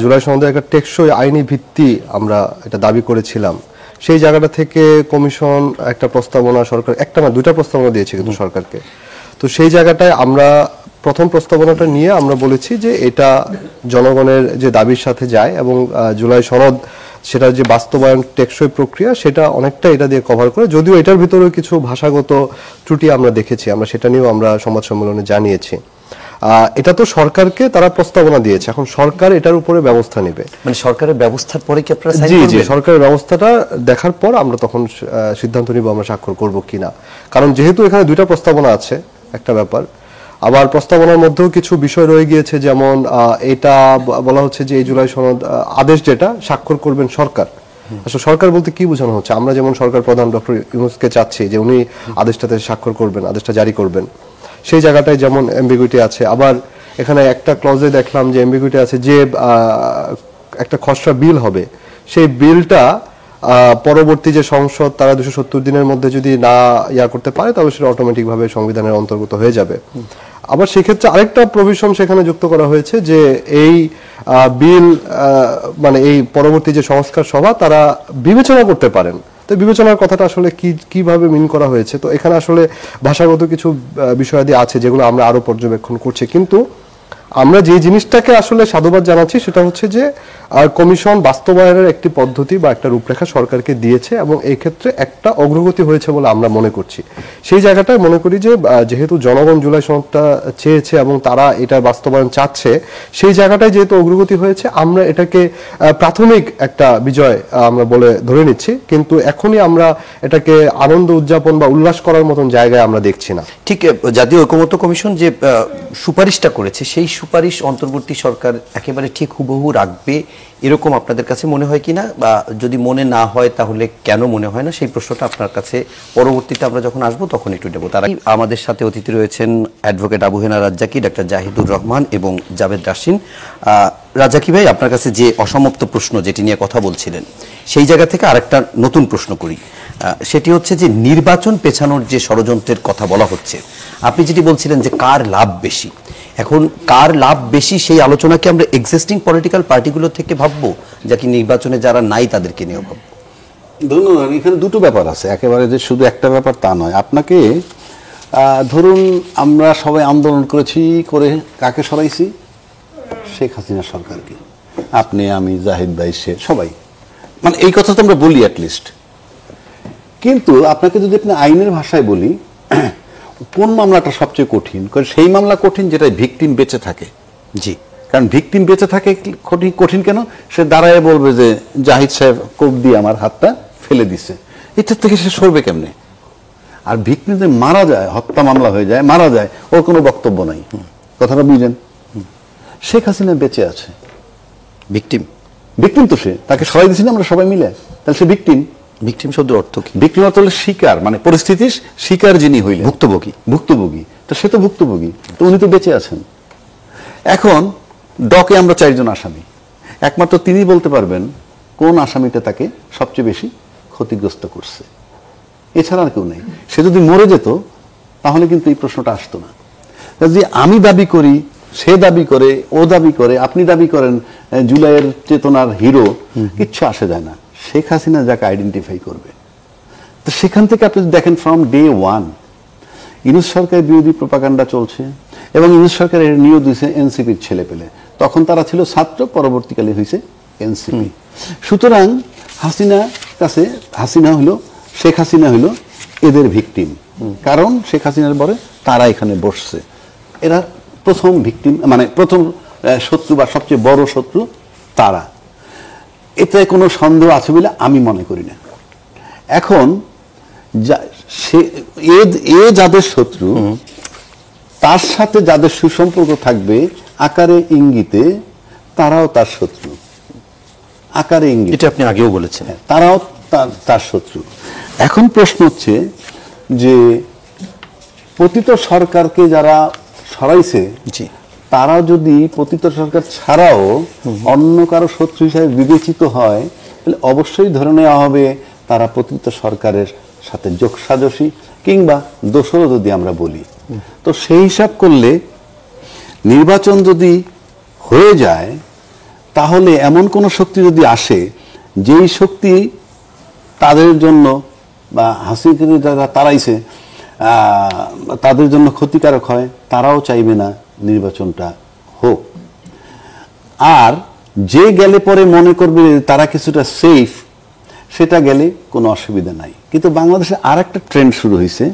জুলাই সনদের একটা টেকসই আইনি ভিত্তি আমরা এটা দাবি করেছিলাম। সেই জায়গাটা থেকে কমিশন একটা প্রস্তাবনা, সরকার একটা না দুইটা প্রস্তাবনা দিয়েছে কিন্তু সরকারকে। তো সেই জায়গাটায় আমরা প্রথম প্রস্তাবনাটা নিয়ে আমরা বলেছি যে এটা জনগণের যে দাবির সাথে যায়, এবং জুলাই সনদ সেটা যে বাস্তবায়ন টেকসই প্রক্রিয়া সেটা অনেকটা এটা দিয়ে কভার করে। যদিও এটার ভিতরেও কিছু ভাষাগত ত্রুটি আমরা দেখেছি, আমরা সেটা নিয়েও আমরা সংবাদ সম্মেলনে জানিয়েছি। এটা তো সরকারকে তারা প্রস্তাবনা দিয়েছে, এখন সরকার এটার উপরে ব্যবস্থা নেবে। মানে সরকারের ব্যবস্থার পরে কি আপনারা সাইন জি জি, করবেন? সরকারের ব্যবস্থাটা দেখার পর আমরা তখন সিদ্ধান্ত নিব আমরা স্বাক্ষর করব কিনা। কারণ যেহেতু এখানে দুইটা প্রস্তাবনা আছে, একটা ব্যাপার, আবার প্রস্তাবনার মধ্যেও কিছু বিষয় রয়ে গিয়েছে, যেমন এটা বলা হচ্ছে যে এই জুলাই সনদ আদেশ যেটা স্বাক্ষর করবেন সরকার। আসলে সরকার বলতে কি বোঝানো হচ্ছে? আমরা যেমন সরকার প্রধান ডক্টর ইউনূসকে চাচ্ছি যে উনি আদেশটাতে স্বাক্ষর করবেন, আদেশটা জারি করবেন, সেই জায়গাটায় যেমন অ্যাম্বিগুইটি আছে। আবার এখানে একটা ক্লজে দেখলাম যে অ্যাম্বিগুইটি আছে যে একটা খসড়া বিল হবে, সেই বিলটা পরবর্তী যে সংসদ তারা 270 দিনের মধ্যে যদি না করতে পারে, তবে সেটা অটোমেটিকভাবে সংবিধানের অন্তর্গত হয়ে যাবে। আবার সেক্ষেত্রে আরেকটা প্রভিশন সেখানে যুক্ত করা হয়েছে যে এই বিল মানে এই পরবর্তী যে সংস্কার সভা তারা বিবেচনা করতে পারেন। তো বিবেচনার কথাটা আসলে কিভাবে মিন করা হয়েছে, তো এখানে আসলে ভাষাগত কিছু বিষয়াদি আছে যেগুলো আমরা আরো পর্যবেক্ষণ করছি। কিন্তু আমরা যে জিনিসটাকে আসলে সাধুবাদ জানাচ্ছি সেটা হচ্ছে যে কমিশন বাস্তবায়নের একটি পদ্ধতি বা একটা রূপরেখা সরকারকে দিয়েছে, এবং এই ক্ষেত্রে একটা অগ্রগতি হয়েছে বলে আমরা মনে করছি। সেই জায়গাটায় মনে করি যে যেহেতু জনগণ জুলাই সনদটা চেয়েছে এবং তারা এটা বাস্তবায়ন চাচ্ছে, সেই জায়গাটায় যেহেতু অগ্রগতি হয়েছে, আমরা এটাকে প্রাথমিক একটা বিজয় আমরা বলে ধরে নিচ্ছি। কিন্তু এখনই আমরা এটাকে আনন্দ উদযাপন বা উল্লাস করার মতন জায়গায় আমরা দেখছি না। ঠিক জাতীয় ঐকমত্য কমিশন যে সুপারিশটা করেছে, সেই সুপারিশ অন্তর্বর্তী সরকার একেবারে ঠিক হুবহু রাখবে এরকম আপনাদের কাছে মনে হয় কিনা, বা যদি মনে না হয় তাহলে কেন মনে হয় না, সেই প্রশ্নটা আপনার কাছে পরবর্তীতে আমরা যখন আসবো তখন একটু দেবো। তারা আমাদের সাথে অতিথি রয়েছেন অ্যাডভোকেট আবু হেনা রাজ্জাকি, ডক্টর জাহিদুর রহমান এবং জাভেদ রাশিন। রাজ্জাকি ভাই, আপনার কাছে যে অসমাপ্ত প্রশ্ন যেটি নিয়ে কথা বলছিলেন, সেই জায়গা থেকে আরেকটা নতুন প্রশ্ন করি। সেটি হচ্ছে যে নির্বাচন পেছানোর যে ষড়যন্ত্রের কথা বলা হচ্ছে, আপনি যেটি বলছিলেন যে কার লাভ বেশি, এখন কার লাভ বেশি সেই আলোচনাকে আমরা এক্সিস্টিং পলিটিক্যাল পার্টিগুলো থেকে ভাববো, যা কি নির্বাচনে যারা নাই তাদেরকে নিয়েও ভাববো? ধন্যবাদ। এখানে দুটো ব্যাপার আছে, একেবারে যে শুধু একটা ব্যাপার তা নয়। আপনাকে ধরুন আমরা সবাই আন্দোলন করেছি, করে কাকে সরাইছি? শেখ হাসিনা সরকারকে। আপনি, আমি, জাহিদ ভাই, সে সবাই, মানে এই কথা তো আমরা বলি অ্যাটলিস্ট। কিন্তু আপনাকে যদি আপনি আইনের ভাষায় বলি, কোন মামলাটা সবচেয়ে কঠিন? কারণ সেই মামলা কঠিন যেটা ভিকটিম বেঁচে থাকে। জি, কারণ ভিকটিম বেঁচে থাকে কঠিন কেন? সে দাঁড়ায় বলবে যে জাহিদ সাহেব কোপ দিয়ে আমার হাতটা ফেলে দিছে, এটার থেকে সে সরবে কেমনে? আর ভিকটিম যে মারা যায়, হত্যা মামলা হয়ে যায়, মারা যায়, ওর কোনো বক্তব্য নাই। কথাটা বুঝলেন? শেখ হাসিনা বেঁচে আছে, ভিকটিম তো সে, তাকে সরাই দিয়েছি না আমরা সবাই মিলে, তাহলে সে ভিকটিম। ভিকটিম শব্দের অর্থ কি? ভিকটিম অর্থ হলো শিকার, মানে পরিস্থিতির শিকার যিনি হইলেন, ভুক্তভোগী। তো সে তো ভুক্তভোগী, তো উনি তো বেঁচে আছেন। এখন ডকে আমরা 4 জন আসামি, একমাত্র তিনি বলতে পারবেন কোন আসামিটা তাকে সবচেয়ে বেশি ক্ষতিগ্রস্ত করছে, এছাড়া আর কেউ নেই। সে যদি মরে যেত তাহলে কিন্তু এই প্রশ্নটা আসতো না। যে আমি দাবি করি, সে দাবি করে, ও দাবি করে, আপনি দাবি করেন জুলাইয়ের চেতনার হিরো, কিচ্ছু আসে যায় না। শেখ হাসিনা যাকে আইডেন্টিফাই করবে, তো সেখান থেকে আপনি দেখেন ফ্রম ডে ওয়ান ইউনূস সরকারের বিরোধী প্রোপাগান্ডা চলছে, এবং ইউনূস সরকার এর নিয়োগ দিয়েছে এনসিপির ছেলে পেলে। তখন তারা ছিল ছাত্র, পরবর্তীকালে হয়েছে এনসিপি। সুতরাং শেখ হাসিনা হলো এদের ভিকটিম, কারণ শেখ হাসিনার পরে তারা এখানে বসছে। এরা প্রথম ভিকটিম, মানে প্রথম শত্রু বা সবচেয়ে বড় শত্রু তারা। এতে কোনো সন্দেহ আছে বলে আমি মনে করি না। এখন যাদের শত্রু, তার সাথে যাদের সুসম্পর্ক থাকবে আকারে ইঙ্গিতে, তারাও তার শত্রু। আকারে ইঙ্গিতে, এটা আপনি আগেও বলেছেন, তারাও তার শত্রু। এখন প্রশ্ন হচ্ছে যে পতিত সরকারকে যারা সরাইছে, তারা যদি পতিত সরকার ছাড়াও অন্য কারো শত্রু হিসাবে বিবেচিত হয়, তাহলে অবশ্যই ধরে নেওয়া হবে তারা পতিত সরকারের সাথে যোগসাজশী কিংবা দোসরও যদি আমরা বলি। তো সেই হিসাব করলে নির্বাচন যদি হয়ে যায়, তাহলে এমন কোন শক্তি যদি আসে, যেই শক্তি তাদের জন্য বা হাসিনাকে যারা তাড়াইছে তাদের জন্য ক্ষতিকারক হয়, তারাও চাইবে না নির্বাচনটা হোক। আর যে গেলে পরে মনে করবে তারা কিছুটা সেফ, সেটা গেলে কোনো অসুবিধা নাই। কিন্তু বাংলাদেশে আর একটা ট্রেন্ড শুরু হয়েছে,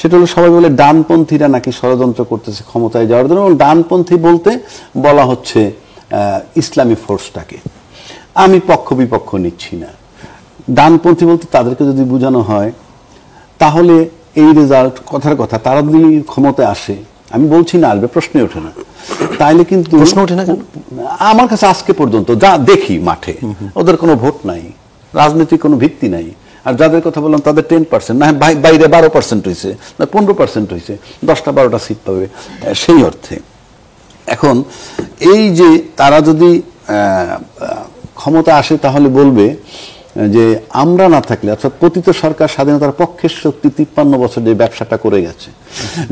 সেটা হলো সবাই বলে ডানপন্থীরা নাকি ষড়যন্ত্র করতেছে ক্ষমতায় যাওয়ার জন্য, এবং ডানপন্থী বলতে বলা হচ্ছে ইসলামী ফোর্সটাকে। আমি পক্ষ বিপক্ষ নিচ্ছি না। ডানপন্থী বলতে তাদেরকে যদি বোঝানো হয়, তাহলে এই রেজাল্ট, কথার কথা, তারা যদি ক্ষমতায় আসে, আমি বলছি না আসবে, প্রশ্নে ওঠে না, তাইলে কিন্তু প্রশ্ন ওঠে না। আমার কাছে আজকে পর্যন্ত যা দেখি মাঠে, ওদের কোনো ভোট নাই, রাজনৈতিক কোনো ভিত্তি নাই। আর যাদের কথা বললাম তাদের 10%, না বাইরে 12% হয়েছে, না 15% হয়েছে, 10-12টা সিট পাবে সেই অর্থে। এখন এই যে তারা যদি ক্ষমতা আসে, তাহলে বলবে যে আমরা না থাকলে, অর্থাৎ পতিত সরকার স্বাধীনতার পক্ষের শক্তি 53 বছর যে ব্যবসাটা করে গেছে,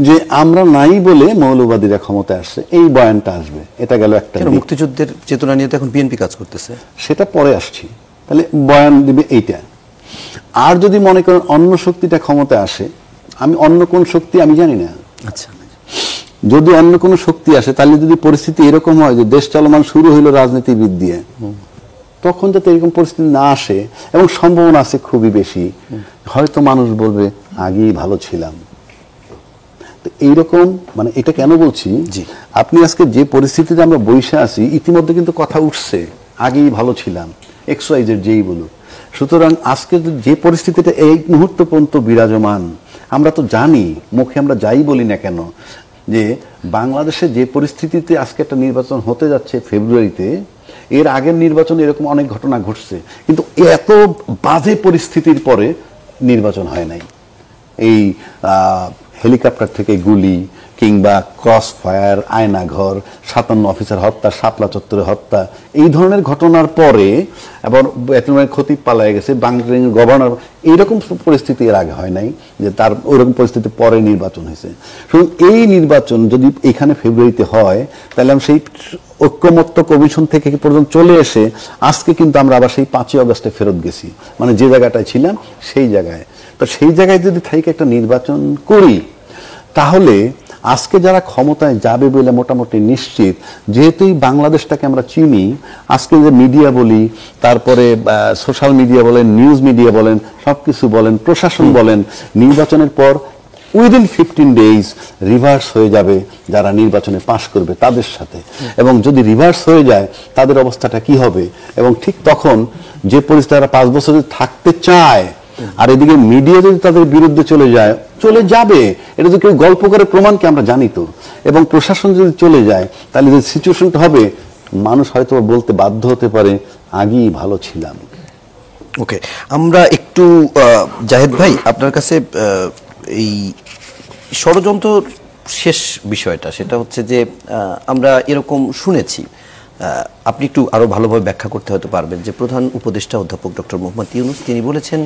যে আমরা নাই বলে মৌলবাদীরা ক্ষমতায় আসছে, এই বয়ানটা আসবে। এটা গেল একটা। মুক্তিযুদ্ধের চেতনা নিয়ে তো এখন বিএনপি কাজ করতেছে, সেটা পরে আসছি। তাহলে বয়ান দিবে এইটা। আর যদি মনে করেন অন্য শক্তিটা ক্ষমতায় আসে, আমি অন্য কোন শক্তি আমি জানি না। আচ্ছা, যদি অন্য কোন শক্তি আসে, তাহলে যদি পরিস্থিতি এরকম হয় যে দেশ চলমান শুরু হইল রাজনীতিবিদ দিয়ে, তখন যাতে এরকম পরিস্থিতি না আসে, এবং সম্ভাবনা আছে খুবই বেশি, হয়তো মানুষ বলবে আগেই ভালো ছিলাম। তো এইরকম, মানে এটা কেন বলছি, আপনি আজকে যে পরিস্থিতিতে আমরা বসে আছি, ইতিমধ্যে কিন্তু কথা উঠছে আগেই ভালো ছিলাম, XYZ যেই বলুক। সুতরাং আজকে যে পরিস্থিতিটা এই মুহূর্ত পর্যন্ত বিরাজমান, আমরা তো জানি, মুখে আমরা যাই বলি না কেন, যে বাংলাদেশে যে পরিস্থিতিতে আজকে একটা নির্বাচন হতে যাচ্ছে ফেব্রুয়ারিতে, এর আগের নির্বাচনে এরকম অনেক ঘটনা ঘটছে, কিন্তু এত বাজে পরিস্থিতির পরে নির্বাচন হয় নাই। এই হেলিকপ্টার থেকে গুলি, কিংবা ক্রস ফায়ার, আয়নাঘর, 57 অফিসার হত্যা, শাপলা চত্বরে হত্যা, এই ধরনের ঘটনার পরে, এবং ক্ষতি পালায় গেছে বাংলাদেশের গভর্নর, এইরকম পরিস্থিতি এর আগে হয় নাই যে তার ওইরকম পরিস্থিতি পরে নির্বাচন হয়েছে। শুধু এই নির্বাচন যদি এখানে ফেব্রুয়ারিতে হয়, তাহলে আমি সেই ঐক্যমত্য কমিশন থেকে পর্যন্ত চলে এসে আজকে কিন্তু আমরা আবার সেই 5ই আগস্টে ফেরত গেছি, মানে যে জায়গাটায় ছিলাম সেই জায়গায়। তো সেই জায়গায় যদি থেকে একটা নির্বাচন করি, তাহলে আজকে যারা ক্ষমতায় যাবে বলে মোটামুটি নিশ্চিত, যেহেতু এই বাংলাদেশটাকে আমরা চিনি, আজকে যে মিডিয়া বলি, তারপরে সোশ্যাল মিডিয়া বলেন, নিউজ মিডিয়া বলেন, সবকিছু বলেন, প্রশাসন বলেন, নির্বাচনের পর উইদিন 15 ডেজ রিভার্স হয়ে যাবে যারা নির্বাচনে পাশ করবে তাদের সাথে। এবং যদি রিভার্স হয়ে যায়, তাদের অবস্থাটা কি হবে? এবং ঠিক তখন যে পরিস্থিতি তারা 5 বছর থাকতে চায়, আর এদিকে মিডিয়া যদি তাদের বিরুদ্ধে চলে যাবে, এটা যদি কেউ গল্প করে প্রমাণ কি আমরা জানি তো। এবং প্রশাসন যদি চলে যায়, তাহলে যে সিচুয়েশনটা হবে, মানুষ হয়তো বলতে বাধ্য হতে পারে আগেই ভালো ছিলাম। ওকে, আমরা একটু জাহেদ ভাই আপনার কাছে এই ষড়যন্ত্র শেষ বিষয়টা, সেটা হচ্ছে যে আমরা এরকম শুনেছি আপনি একটু আরো ভালোভাবে ব্যাখ্যা করতে হয়তো পারবেন যে প্রধান উপদেষ্টা অধ্যাপক ডক্টর মোহাম্মদ ইউনূস তিনি বলেছেন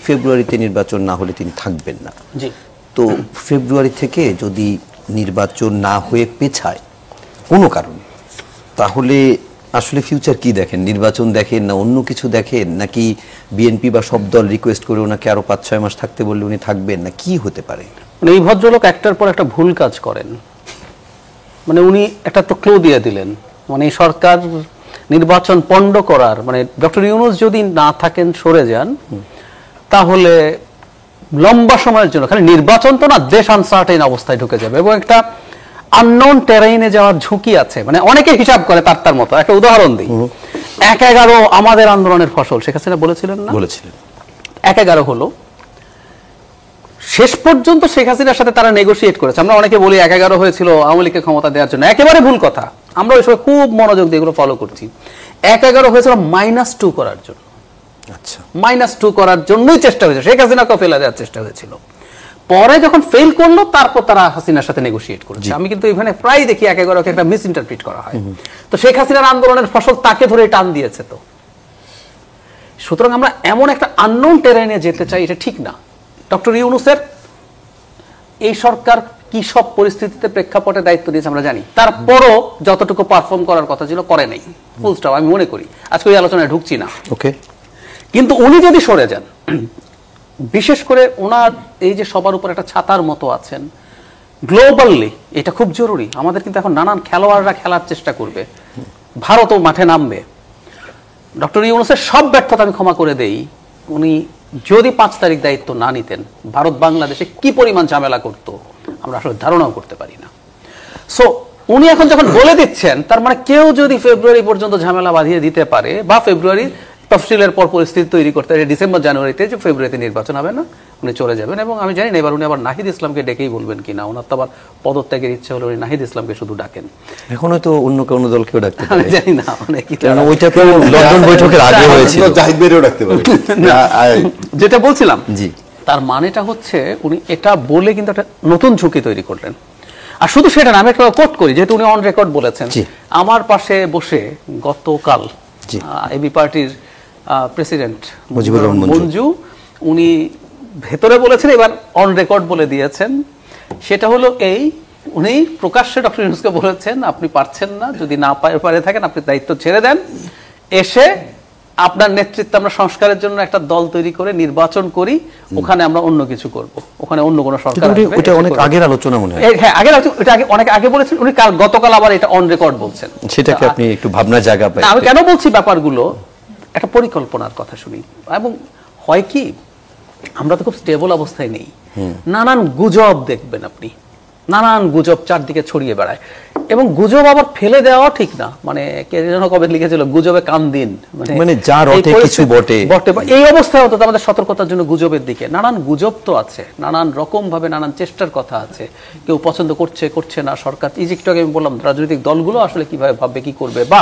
ফেব্রুয়ারিতে নির্বাচন না হলে তিনি থাকবেন না। জি। তো ফেব্রুয়ারি থেকে যদি নির্বাচন না হয়ে পেছায় কোনো কারণে, তাহলে আসলে ফিউচার কি দেখেন? নির্বাচন দেখেন না অন্য কিছু দেখেন, নাকি বিএনপি বা সব দল রিকোয়েস্ট করে ওনাকে আরো 5-6 মাস থাকতে বললে উনি থাকবেন না, কি হতে পারে? মানে এই ভদ্রলোক একটার পর একটা ভুল কাজ করেন। মানে উনি একটা তো ক্লু দিয়ে দিলেন, মানে এই সরকার নির্বাচন পণ্ড করার, মানে ডক্টর ইউনূস যদি না থাকেন, সরে যান, তাহলে লম্বা সময়ের জন্য খালি নির্বাচন তো না, দেশ আনসার্টেইন অবস্থায় ঢুকে যাবে এবং একটা আননোন টেরাইনে যাওয়ার ঝুঁকি আছে। মানে অনেকে হিসাব করে তার মতো। একটা উদাহরণ দিই, 1/11 আমাদের আন্দোলনের ফসল, শেখ হাসিনা বলেছিলেন না? বলেছিলেন। 1/11 হলো, শেষ পর্যন্ত শেখ হাসিনার সাথে তারা নেগোশিয়েট করেছে। আমরা অনেকে বলি 1/11 হয়েছিল আওয়ামী লীগকে ক্ষমতা দেওয়ার জন্য, একেবারে ভুল কথা। আমরা ওই সময় খুব মনোযোগ দিয়ে এগুলো ফলো করছি। 1/11 হয়েছিল -2 করার জন্য। আচ্ছা, -2 করার জন্যই চেষ্টা হয়েছে, শেখ হাসিনাকে ফেলে দেওয়ার চেষ্টা হয়েছিল। পরে যখন ফেল করলো, তারপর তারা হাসিনার সাথে নেগোশিয়েট করেছে। আমি কিন্তু এখানে প্রায় দেখি 1/11কে একটা মিস ইন্টারপ্রিট করা হয়। তো শেখ হাসিনার আন্দোলনের ফসল তাকে ধরে টান দিয়েছে। তো সুতরাং আমরা এমন একটা আননোন টেরাইনে যেতে চাই, এটা ঠিক না। ডক্টর ইউনূসের এই সরকার কি সব পরিস্থিতিতে প্রেক্ষাপটে দায়িত্ব দিয়েছে আমরা জানি, তারপরও যতটুকু পারফর্ম করার কথা ছিল করে নাই, ফুল স্টপ। আমি মনে করি আজকে ওই আলোচনায় ঢুকছি না। ওকে। কিন্তু উনি যদি সরে যান, বিশেষ করে ওনার এই যে সবার উপর একটা ছাতার মতো আছেন গ্লোবালি, এটা খুব জরুরি। আমাদের কিন্তু এখন নানান খেলোয়াড়রা খেলার চেষ্টা করবে, ভারতও মাঠে নামবে। ডক্টর ইউনূসের সব ব্যর্থতা আমি ক্ষমা করে দেই, উনি যদি 5 তারিখ দায়িত্ব না নিতেন, ভারত বাংলাদেশে কি পরিমাণ ঝামেলা করতো আমরা আসলে ধারণাও করতে পারি না। সো উনি এখন যখন বলে দিচ্ছেন, তার মানে কেউ যদি ফেব্রুয়ারি পর্যন্ত ঝামেলা বাঁধিয়ে দিতে পারে, বা ফেব্রুয়ারি তফসিলের পর পরিস্থিতি তৈরি করতে পারে, ডিসেম্বর জানুয়ারিতে যে ফেব্রুয়ারিতে নির্বাচন হবে না, উনি চলে যাবেন। এবং আমি জানি না এবার উনি আবার নাহিদ ইসলামকে ডেকেই বলবেন কিনা। ওনার তো আবার পদত্যাগের ইচ্ছে হলে উনি নাহিদ ইসলামকে শুধু ডাকেন, এখন হয়তো অন্য কোনো দলকেও ডাকতে আমি পারে। জানি না। মানে কি, কারণ ওইটা তো লন্ডন বৈঠকের আগে হয়েছিল। জাহিদ বেরিয়েও রাখতে পারে। যেটা বলছিলাম, জি, তার মানেটা হচ্ছে উনি এটা বলে কিন্তু একটা নতুন ঝুঁকি তৈরি করলেন। আর শুধু সেটা না, আমি একটা কোট করি, যেহেতু উনি অন রেকর্ড বলেছেন। আমার পাশে বসে গতকাল এবি পার্টির প্রেসিডেন্ট মুজিবুর রহমান মঞ্জু, উনি ভেতরে বলেছেন, এবার অন রেকর্ড বলে দিয়েছেন। সেটা হলো এই, উনি প্রকাশ্যে ডক্টর ইউনূসকে বলেছেন, আপনি পারছেন না, যদি না পারে থাকেন আপনি দায়িত্ব ছেড়ে দেন, এসে আপনার নেতৃত্বে আমরা সংস্কারের জন্য একটা দল তৈরি করে নির্বাচন করি, ওখানে আমরা অন্য কিছু করব, ওখানে অন্য কোনো সরকার আসবে। ওটা অনেক আগের আলোচনা মনে হয়। হ্যাঁ, আগের এটা অনেক আগে বলেছেন উনি, গতকাল আবার এটা অন রেকর্ড বলছেন। সেটাকে আপনি একটু ভাবনা জায়গা পাই। আমি কেন বলছি ব্যাপারগুলো, একটা পরিকল্পনার কথা শুনি। এবং হয় কি, আমরা তো খুব স্টেবল অবস্থায় নেই, নানান গুজব দেখবেন আপনি, নানান গুজব চারদিকে ছড়িয়ে বেড়ায়। এবং গুজব আবার ফেলে দেওয়া ঠিক না। মানে কে যেন কবে লিখেছিল, গুজবে কান দিন, মানে যা রটে কিছু বটে। এই অবস্থায় অন্তত আমাদের সতর্কতার জন্য গুজবের দিকে, নানান গুজব তো আছে, নানান রকম ভাবে নানান চেষ্টার কথা আছে। কেউ পছন্দ করছে না সরকার। একটু আগে আমি বললাম রাজনৈতিক দলগুলো আসলে কিভাবে ভাববে, কি করবে, বা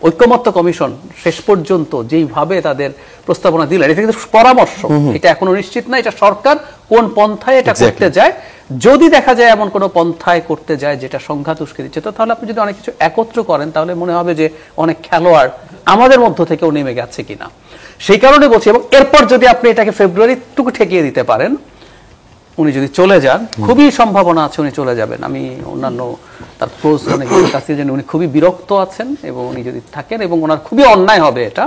ঐক্যমত্য কমিশন শেষ পর্যন্ত যেইভাবে তাদের প্রস্তাবনা দিলেন, এটা কিন্তু পরামর্শ, এটা এখনো নিশ্চিত না এটা সরকার কোন পন্থায় এটা করতে যায়। যদি দেখা যায় এমন কোন পন্থায় করতে যায় যেটা সংঘাত উস্কে দিচ্ছে, তো তাহলে আপনি যদি অনেক কিছু একত্র করেন, তাহলে মনে হবে যে অনেক খেলোয়াড় আমাদের মধ্য থেকেও নেমে গেছে কিনা। সেই কারণে বলছি, এবং এরপর যদি আপনি এটাকে ফেব্রুয়ারিটুকু ঠেকিয়ে দিতে পারেন, উনি যদি চলে যান, খুবই সম্ভাবনা আছে উনি চলে যাবেন। আমি অন্যান্য তার ক্লোজ অনেকের কাছে জানি উনি খুবই বিরক্ত আছেন, এবং উনি যদি থাকেন, এবং ওনার খুবই অন্যায় হবে এটা,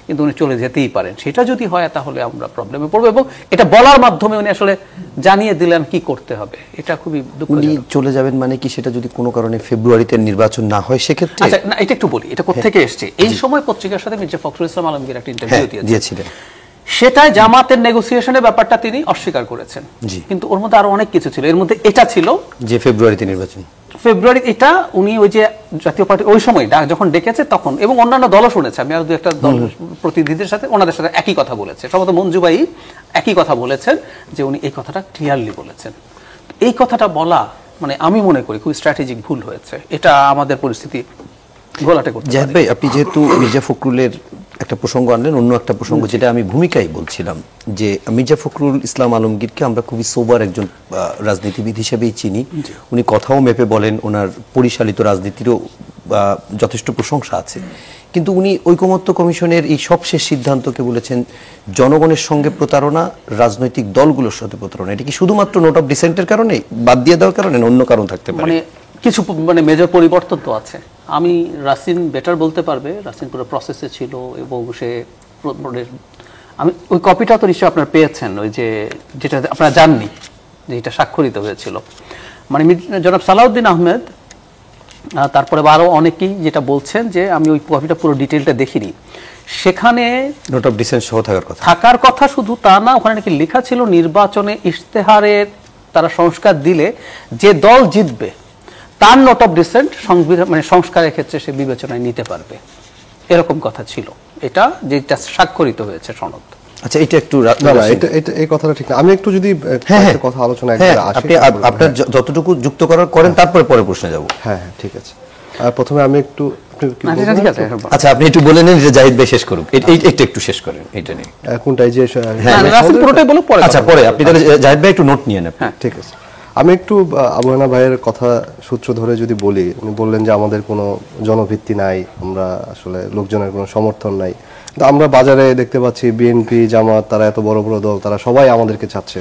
কিন্তু উনি চলে যেতেই পারেন। সেটা যদি হয় তাহলে আমরা প্রবলেমে পড়বো, এবং এটা বলার মাধ্যমে উনি আসলে জানিয়ে দিলেন কি করতে হবে। এটা খুবই উনি চলে যাবেন মানে কি, সেটা যদি কোনো কারণে ফেব্রুয়ারিতে নির্বাচন না হয় সেক্ষেত্রে? আচ্ছা না, এটা একটু বলি, এটা কোত্থেকে এসছে। এই সময় পত্রিকার সাথে মির্জা ফখরুল ইসলাম আলমগীর একটা ইন্টারভিউ দিয়েছিলেন, সেটাই জামাতের নেগোসিয়েশনের ব্যাপারটা তিনি অস্বীকার করেছেন। কিন্তু ওর মধ্যে আরো অনেক কিছু ছিল, এর মধ্যে এটা ছিল যে ফেব্রুয়ারিতে নির্বাচন, ফেব্রুয়ারি, এটা উনি ওই যে জাতীয় পার্টি ওই সময় যখন ডেকেছে তখন, এবং অন্যান্য দলও শুনেছে, আমি আর দু একটা দল প্রতিনিধিদের সাথে ওনাদের সাথে একই কথা বলেছে, সম্ভবত মঞ্জু ভাই একই কথা বলেছেন, যে উনি এই কথাটা ক্লিয়ারলি বলেছেন। এই কথাটা বলা মানে আমি মনে করি খুব স্ট্র্যাটেজিক ভুল হয়েছে, এটা আমাদের পরিস্থিতি ঘোলাটে করতে পারে। জাহিদ ভাই, আপনি যেহেতু মির্জা ফখরুলের একটা প্রসঙ্গ আনলেন, অন্য একটা প্রসঙ্গ যেটা আমি ভূমিকায় বলছিলাম, যে মির্জা ফখরুল ইসলাম আলমগীরকে আমরা খুবই সোবার একজন রাজনীতিবিদ হিসেবেই চিনি। উনি কথাও মেপে বলেন, ওনার পরিচালিত রাজনীতিরও যথেষ্ট প্রশংসা আছে, কিন্তু উনি ঐকমত্য কমিশনের এই সবশেষ সিদ্ধান্তকে বলেছেন জনগণের সঙ্গে প্রতারণা, রাজনৈতিক দলগুলোর সাথে প্রতারণা। এটা কি শুধুমাত্র নোট অফ ডিসেন্টের কারণে, বাদ দিয়ে দেওয়ার কারণে, অন্য কারণ থাকতে পারে? মানে কিছু মেজর পরিবর্তন তো আছে। আমি রাসিন বেটার বলতে পারবে, রাসিন পুরো প্রসেসে ছিল এবং সে আমি ওই কপিটা তো নিশ্চয়ই আপনারা পেয়েছেন, ওই যেটা আপনারা জাননি যে এটা স্বাক্ষরিত হয়েছিল। মানে জনাব সালাউদ্দিন আহমেদ, তারপরে আরও অনেকেই যেটা বলছেন যে আমি ওই কপিটা পুরো ডিটেলটা দেখিনি, সেখানে নোট অফ ডিসেন্ট সহ থাকার কথা শুধু তা না, ওখানে নাকি লেখা ছিল নির্বাচনে ইশতেহারের তারা সংস্কার দিলে যে দল জিতবে তার নোট অফ ডিসেন্ট সংস্কারের ক্ষেত্রে সে বিবেচনায় নিতে পারবে, এরকম কথা ছিল। এটা যেটা স্বাক্ষরিত হয়েছে সনদ। আচ্ছা, এটা একটু এটা এই কথাটা ঠিক না। আমি একটু যদি একটা কথা আলোচনা আপনি আপনার যতটুকু যুক্ত করেন তারপরে পরে প্রশ্নে যাব। হ্যাঁ ঠিক আছে। প্রথমে আমি একটু আচ্ছা, আপনি একটু বলে নেন যে জাহিদ ভাই শেষ করুন, এইটা একটু শেষ করেন, এটা নিয়ে কোনটাই যে পুরোটাই বলো পরে। আচ্ছা, পরে আপনি তাহলে জাহিদ ভাই একটু নোট নিয়ে নেন। হ্যাঁ ঠিক আছে। আমি একটু আবু হেনা ভাইয়ের কথা সূত্র ধরে যদি বলি, উনি বললেন যে আমাদের কোনো জনভিত্তি নাই, আমরা আসলে লোকজনের কোনো সমর্থন নাই। কিন্তু আমরা বাজারে দেখতে পাচ্ছি বিএনপি, জামাত, তারা এত বড় বড় দল, তারা সবাই আমাদেরকে চাচ্ছে।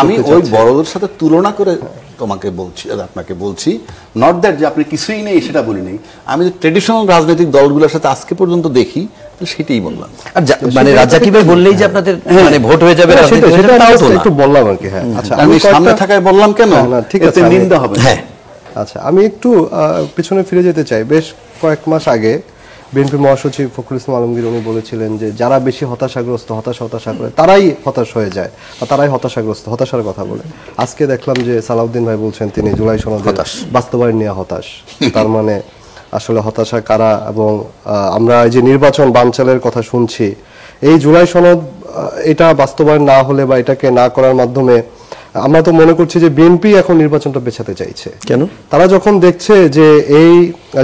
আমি ওই বড়দের সাথে তুলনা করে তোমাকে বলছি, আপনাকে বলছি, নট দ্যাট যে আপনি কিছুই নেই সেটা বলি নেই। আমি ট্রেডিশনাল রাজনৈতিক দলগুলোর সাথে আজকে পর্যন্ত দেখি, সেটাই বললাম। আর মানে রাজ্জাকি ভাই বললেই যে আপনাদের মানে ভোট হয়ে যাবে, একটু বললাম আর কি। হ্যাঁ আচ্ছা, আমি সামনে থাকায় বললাম কেন, ঠিক আছে, নিন্দা হবে। হ্যাঁ আচ্ছা, আমি একটু পিছনে ফিরে যেতে চাই। বেশ কয়েক মাস আগে বিএনপি মহাসচিব ফখরুল ইসলাম আলমগীর উনি বলেছিলেন যে যারা বেশি হতাশাগ্রস্ত, হতাশা করে তারাই হতাশ হয়ে যায় বা তারাই হতাশাগ্রস্ত, হতাশার কথা বলে। আজকে দেখলাম যে সালাউদ্দিন ভাই বলছেন তিনি জুলাই সনদের বাস্তবায়ন নিয়ে হতাশ। তার মানে আসলে হতাশা কারা? এবং আমরা এই যে নির্বাচন বানচালের কথা শুনছি, এই জুলাই সনদ এটা বাস্তবায়ন না হলে বা এটাকে না করার মাধ্যমে আমরা তো মনে করছি যে বিএনপি এখন নির্বাচনটা পেছাতে চাইছে। কেন? তারা যখন দেখছে যে এই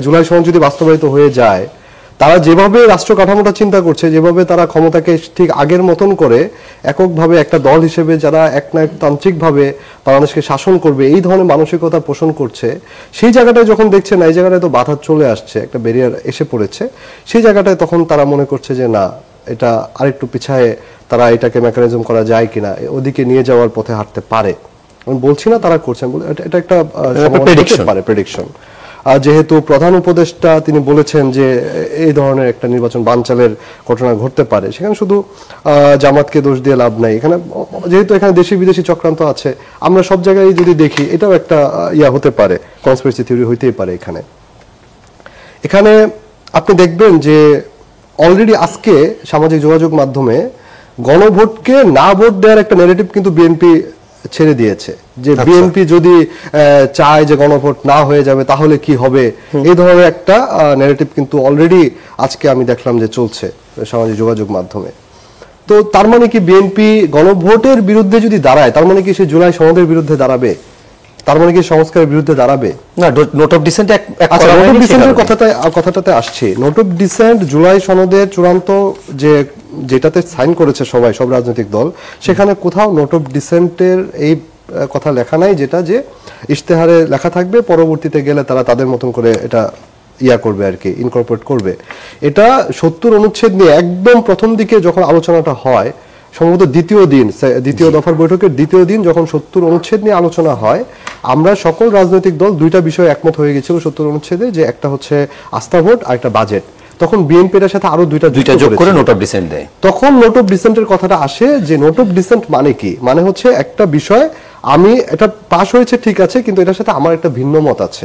জুলাই সনদ যদি বাস্তবায়িত হয়ে যায়, তারা যেভাবে রাষ্ট্র কাঠামোটা চিন্তা করছে, যেভাবে তারা ক্ষমতাকে ঠিক আগের মতন করে এককভাবে একটা দল হিসেবে যারা একতান্ত্রিকভাবে বাংলাদেশকে শাসন করবে, এই ধরনের মানসিকতা পোষণ করছে, সেই জায়গাটায় যখন দেখছে না এই জায়গাটায় তো বাধা চলে আসছে, একটা ব্যারিয়ার এসে পড়েছে, সেই জায়গাটায় তখন তারা মনে করছে যে না, এটা আরেকটু পিছায়ে তারা এটাকে মেকানিজম করা যায় কিনা, ওদিকে নিয়ে যাওয়ার পথে হাঁটতে পারে। আমি বলছি না তারা করছেন, এটা একটা প্রেডিকশন। যেহেতু প্রধান উপদেষ্টা তিনি বলেছেন যে এই ধরনের একটা নির্বাচন বানচালের ঘটনা ঘটতে পারে, সেখানে শুধু জামাতকে দোষ দিয়ে লাভ নাই। এখানে যেহেতু এখানে দেশি বিদেশি চক্রান্ত আছে, আমরা সব জায়গায় যদি দেখি এটাও একটা হতে পারে, কনস্পিরেসি থিওরি হইতেই পারে। এখানে আপনি দেখবেন যে অলরেডি আজকে সামাজিক যোগাযোগ মাধ্যমে গণভোটকে না ভোট দেওয়ার একটা ন্যারেটিভ কিন্তু বিএনপি ছেড়ে দিয়েছে, যে বিএনপি যদি চায় যে গণভোট না হয়ে যাবে তাহলে কি হবে, এই ধরনের একটা ন্যারেটিভ কিন্তু অলরেডি আজকে আমি দেখলাম যে চলছে সামাজিক যোগাযোগ মাধ্যমে। তো তার মানে কি বিএনপি গণভোটের বিরুদ্ধে যদি দাঁড়ায়, তার মানে কি সে জুলাই সনদের বিরুদ্ধে দাঁড়াবে? তার মানে কি সংস্কারের বিরুদ্ধে দাঁড়াবে? না, নোট অফ ডিসেন্ট কথাটাতে আসছে। নোট অফ ডিসেন্ট জুলাই সনদের চূড়ান্ত যেটাতে সাইন করেছে সবাই, সব রাজনৈতিক দল, সেখানে কোথাও নোট অফ ডিসেন্টের এই কথা লেখা নাই, যেটা যে ইশতেহারে লেখা থাকবে, পরবর্তীতে গেলে তারা তাদের মতন করে এটা করবে আর কি, ইনকর্পোরেট করবে। এটা 70 অনুচ্ছেদ নিয়ে একদম প্রথম দিকে যখন আলোচনাটা হয়, সম্ভবত দ্বিতীয় দফার বৈঠকের দ্বিতীয় দিন যখন 70 অনুচ্ছেদ নিয়ে আলোচনা হয়, আমরা সকল রাজনৈতিক দল দুইটা বিষয়ে একমত হয়ে গেছিল 70 অনুচ্ছেদে, যে একটা হচ্ছে আস্থা ভোট আর একটা বাজেট। তখন বিএনপির সাথে আরো দুইটা যোগ করে নোট অফ ডিসেন্ট দেয়। তখন নোট অফ ডিসেন্টের কথাটা আসে, যে নোট অফ ডিসেন্ট মানে কি? মানে হচ্ছে একটা বিষয় আমি এটা পাস হয়েছে ঠিক আছে, কিন্তু এটার সাথে আমার একটা ভিন্ন মত আছে।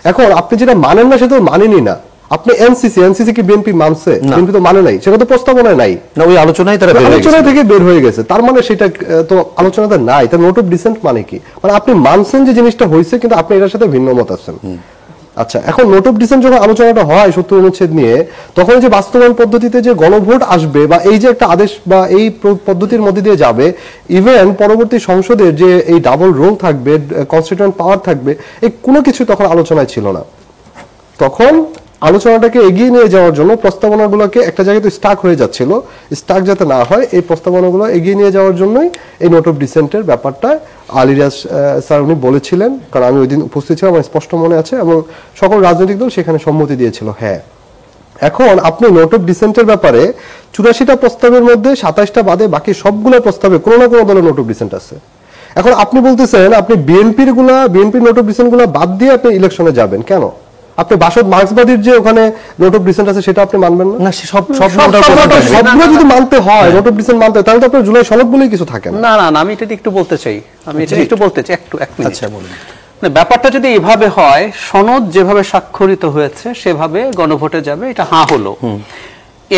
এখন আপনি যেটা মানেন না সেটা মানেনি না। আপনি এনসিসি কি বিএনপি মানছে? বিএনপি তো মানে নাই, সেটা তো প্রস্তাবনায় নাই, না ওই আলোচনায় তারা আলোচনা থেকে বের হয়ে গেছে। তার মানে সেটা তো আলোচনাতে নাই। তার নোট অফ ডিসেন্ট মানে কি? মানে আপনি মানছেন যে জিনিসটা হয়েছে, কিন্তু আপনি এটার সাথে ভিন্ন মত আছেন। আচ্ছা, এখন নোট অফ ডিসেন্ট যখন আলোচনাটা হয় 70 অনুচ্ছেদ নিয়ে, তখন যে বাস্তবায়ন পদ্ধতিতে যে গণভোট আসবে বা এই যে একটা আদেশ বা এই পদ্ধতির মধ্যে দিয়ে যাবে, ইভেন পরবর্তী সংসদের যে এই ডাবল রোল থাকবে, কনস্টিটিউয়েন্ট পাওয়ার থাকবে, এই কোনো কিছু তখন আলোচনায় ছিল না। তখন আলোচনাটাকে এগিয়ে নিয়ে যাওয়ার জন্য প্রস্তাবনাগুলোকে একটা জায়গায় তো স্টাক হয়ে যাচ্ছিল, স্টাক যাতে না হয় এই প্রস্তাবনাগুলো এগিয়ে নিয়ে যাওয়ার জন্যই এই নোট অফ ডিসেন্টের ব্যাপারটা আলিরাজ স্যার উনি বলেছিলেন, কারণ আমি ওই দিন উপস্থিত ছিলাম, আমার স্পষ্ট মনে আছে, এবং সকল রাজনৈতিক দল সেখানে সম্মতি দিয়েছিল। হ্যাঁ, এখন আপনি নোট অফ ডিসেন্টের ব্যাপারে 84টা প্রস্তাবের মধ্যে 27টা বাদে বাকি সবগুলো প্রস্তাবে কোনো না কোনো দলের নোট অফ ডিসেন্ট আছে। এখন আপনি বলতেছেন আপনি বিএনপির নোট অফ ডিসেন্ট গুলা বাদ দিয়ে আপনি ইলেকশনে যাবেন কেন? আপনি বাসদ মার্ক্সবাদীর যে ওখানে নোট অফ ডিসেন্ট আছে সেটা আপনি মানবেন না? সবগুলো যদি মানতে হয়, নোট অফ ডিসেন্ট মানতে হয়, তাহলে তো আপনার জুলাই সনদ বলেই কিছু থাকে না। না, আমি এটা একটু বলতে চাই, এক মিনিট। আচ্ছা বলুন। ব্যাপারটা যদি এভাবে হয়, সনদ যেভাবে স্বাক্ষরিত হয়েছে সেভাবে গণভোটে যাবে, এটা হাঁ হলো,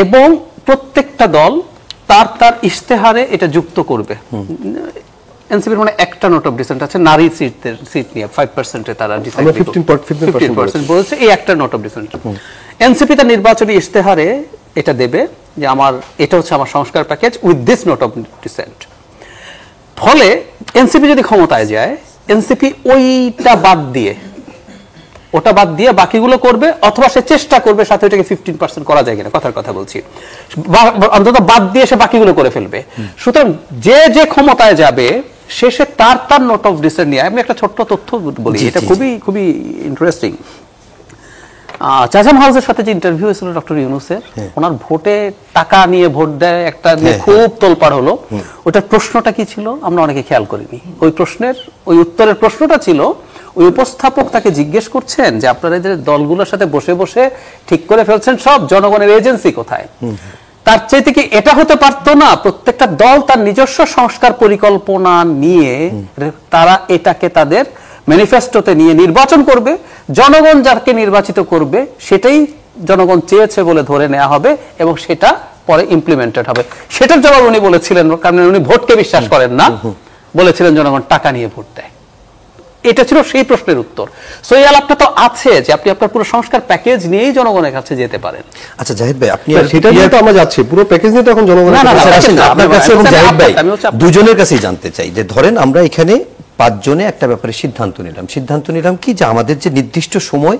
এবং প্রত্যেকটা দল তার ইশতেহারে এটা যুক্ত করবে। এনসিপির মানে একটা নোট অফ ডিসেন্ট আছে নারী সিট নিয়ে 5% তারা ডিসাইড 15% বলেছে, এই একটা নোট অফ ডিসেন্ট। এনসিপি তার নির্বাচনী ইশতেহারে এটা দেবে যে এটা হচ্ছে আমার সংস্কার package with this note of dissent. ফলে এনসিপি যদি ক্ষমতায় যায়, এনসিপি ওটা বাদ দিয়ে বাকিগুলো করবে, অথবা সে চেষ্টা করবে সাথে ওটাকে 15% করা যায় কিনা, কথার কথা বলছি, অন্তত বাদ দিয়ে সে বাকিগুলো করে ফেলবে। সুতরাং যে ক্ষমতায় যাবে শেষে তার নোট অফ ডিসেন্ট নিয়ে, আমি একটা ছোট্ট তথ্য বলি, এটা খুবই ইন্টারেস্টিং। চাচাম হাউসের সাথে যে ইন্টারভিউ হয়েছিল ডক্টর ইউনূসের, ওনার ভোটে টাকা নিয়ে ভোট দেয় একটা নিয়ে খুব তোলপাড় হলো। ওটার প্রশ্নটা কি ছিল আমরা অনেকে খেয়াল করিনি। ওই উত্তরের প্রশ্নটা ছিল, ওই উপস্থাপক তাকে জিজ্ঞেস করছেন যে আপনারা যে দলগুলোর সাথে বসে বসে ঠিক করে ফেলছেন সব, জনগণের এজেন্সি কোথায়? তার চাইতে কি এটা হতে পারতো না প্রত্যেকটা দল তার নিজস্ব সংস্কার পরিকল্পনা নিয়ে তারা এটাকে তাদের ম্যানিফেস্টোতে নিয়ে নির্বাচন করবে, জনগণ যাকে নির্বাচিত করবে সেটাই জনগণ চেয়েছে বলে ধরে নেওয়া হবে এবং সেটা পরে ইমপ্লিমেন্টেড হবে। সেটার জবাব উনি বলেছিলেন, কারণ উনি ভোটকে বিশ্বাস করেন না, বলেছিলেন জনগণ টাকা নিয়ে ভোট দেয়। এটা ছিল সেই প্রশ্নের উত্তর। সো এই আলাপটা তো আছে যে আপনি আপনার পুরো সংস্কার প্যাকেজ নিয়েই জনগণের কাছে যেতে পারেন। আচ্ছা জাহিদ ভাই, আপনি সেটা নিয়ে তো আমরা যাচ্ছি, পুরো প্যাকেজ নিয়ে তো এখন জনগণের আপনার কাছে এবং জাহিদ ভাই দুজনের কাছেই জানতে চাই যে ধরেন আমরা এখানে 5 জনে একটা ব্যাপারে সিদ্ধান্ত নিলাম কি যে আমাদের যে নির্দিষ্ট সময়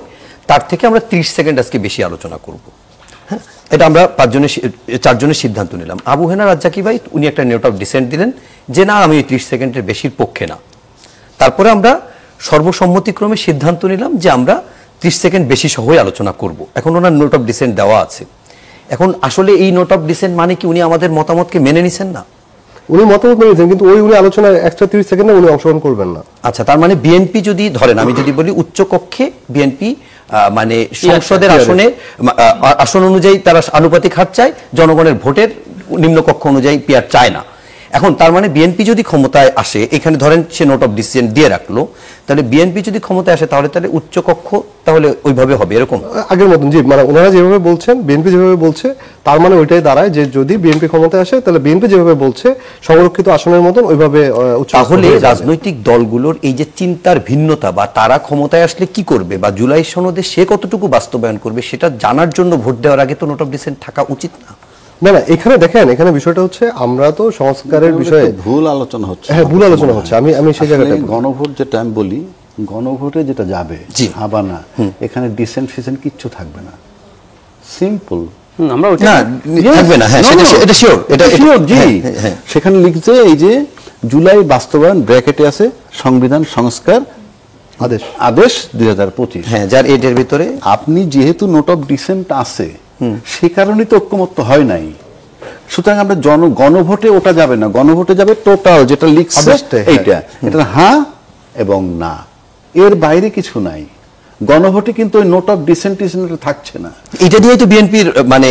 তার থেকে আমরা 30 সেকেন্ড আজকে বেশি আলোচনা করব। হ্যাঁ, এটা আমরা 4 জনের সিদ্ধান্ত নিলাম। আবু হেনা রাজ্জাকি ভাই উনি একটা নোট অফ ডিসেন্ট দিলেন যে না, আমি 30 সেকেন্ডের বেশির পক্ষে না। তারপরে আমরা সর্বসম্মতিক্রমে সিদ্ধান্ত নিলাম যে আমরা 30 সেকেন্ড বেশি সহই আলোচনা করব। এখন ওনার নোট অফ ডিসেন্ট দেওয়া আছে। এখন আসলে এই নোট অফ ডিসেন্ট মানে কি উনি আমাদের মতামতকে মেনে নিছেন না? উনি মতামত মেনেছেন, কিন্তু উনি আলোচনায় এক্সট্রা 30 সেকেন্ডে উনি অংশগ্রহণ করবেন না। আচ্ছা, তার মানে বিএনপি যদি ধরেন, আমি যদি বলি উচ্চ কক্ষে বিএনপি মানে সংসদের আসন অনুযায়ী তারা আনুপাতিক হার চায়, জনগণের ভোটের নিম্নকক্ষ অনুযায়ী পিয়ার চায় না। এখন তার মানে বিএনপি যদি ক্ষমতায় আসে, এখানে ধরেন সে নোট অফ ডিসিশন দিয়ে রাখলো, তাহলে বিএনপি যদি ক্ষমতায় আসে তাহলে উচ্চ কক্ষ তাহলে ওইভাবে হবে এরকম আগের মতন। জি, মানে ওনারা যেভাবে বলছেন, বিএনপি যেভাবে বলছে, তার মানে ওইটাই দাঁড়ায় যে যদি বিএনপি ক্ষমতায় আসে তাহলে বিএনপি যেভাবে বলছে সংরক্ষিত আসনের মতন ওইভাবে। তাহলে রাজনৈতিক দলগুলোর এই যে চিন্তার ভিন্নতা বা তারা ক্ষমতায় আসলে কি করবে বা জুলাই সনদে সে কতটুকু বাস্তবায়ন করবে সেটা জানার জন্য ভোট দেওয়ার আগে তো নোট অফ ডিসেন্ট থাকা উচিত না? না, এখানে দেখেন, এখানে বিষয়টা হচ্ছে আমরা তো সংস্কারের বিষয়ে ভুল আলোচনা হচ্ছে। হ্যাঁ, ভুল আলোচনা হচ্ছে। আমি সেই জায়গাটা গণভোট যেটা আমি বলি, গণভোটে যেটা যাবে হাবা না, এখানে ডিসেন্ট ফিসেন্ট কিচ্ছু থাকবে না, সিম্পল। আমরা থাকবে না। হ্যাঁ, এটা শিওর, এটা শিওর। জি, সেখানে লিখছে এই যে জুলাই বাস্তবায়ন ব্র্যাকেটে আছে সংবিধান সংস্কার আদেশ 2025। হ্যাঁ, যার এর ভিতরে আপনি যেহেতু নোট অফ ডিসেন্ট আছে সে কারণেই তো ঐক্যমত্য হয় নাই। সুতরাং আমরা গণভোটে ওটা যাবে না, গণভোটে যাবে টোটাল যেটা লিখছে এইটা, এটা হ্যাঁ এবং না, এর বাইরে কিছু নাই। গণভোটে কিন্তু ওই নোট অফ ডিসেন্টেশন থাকছে না। এটা দিয়েই তো বিএনপির মানে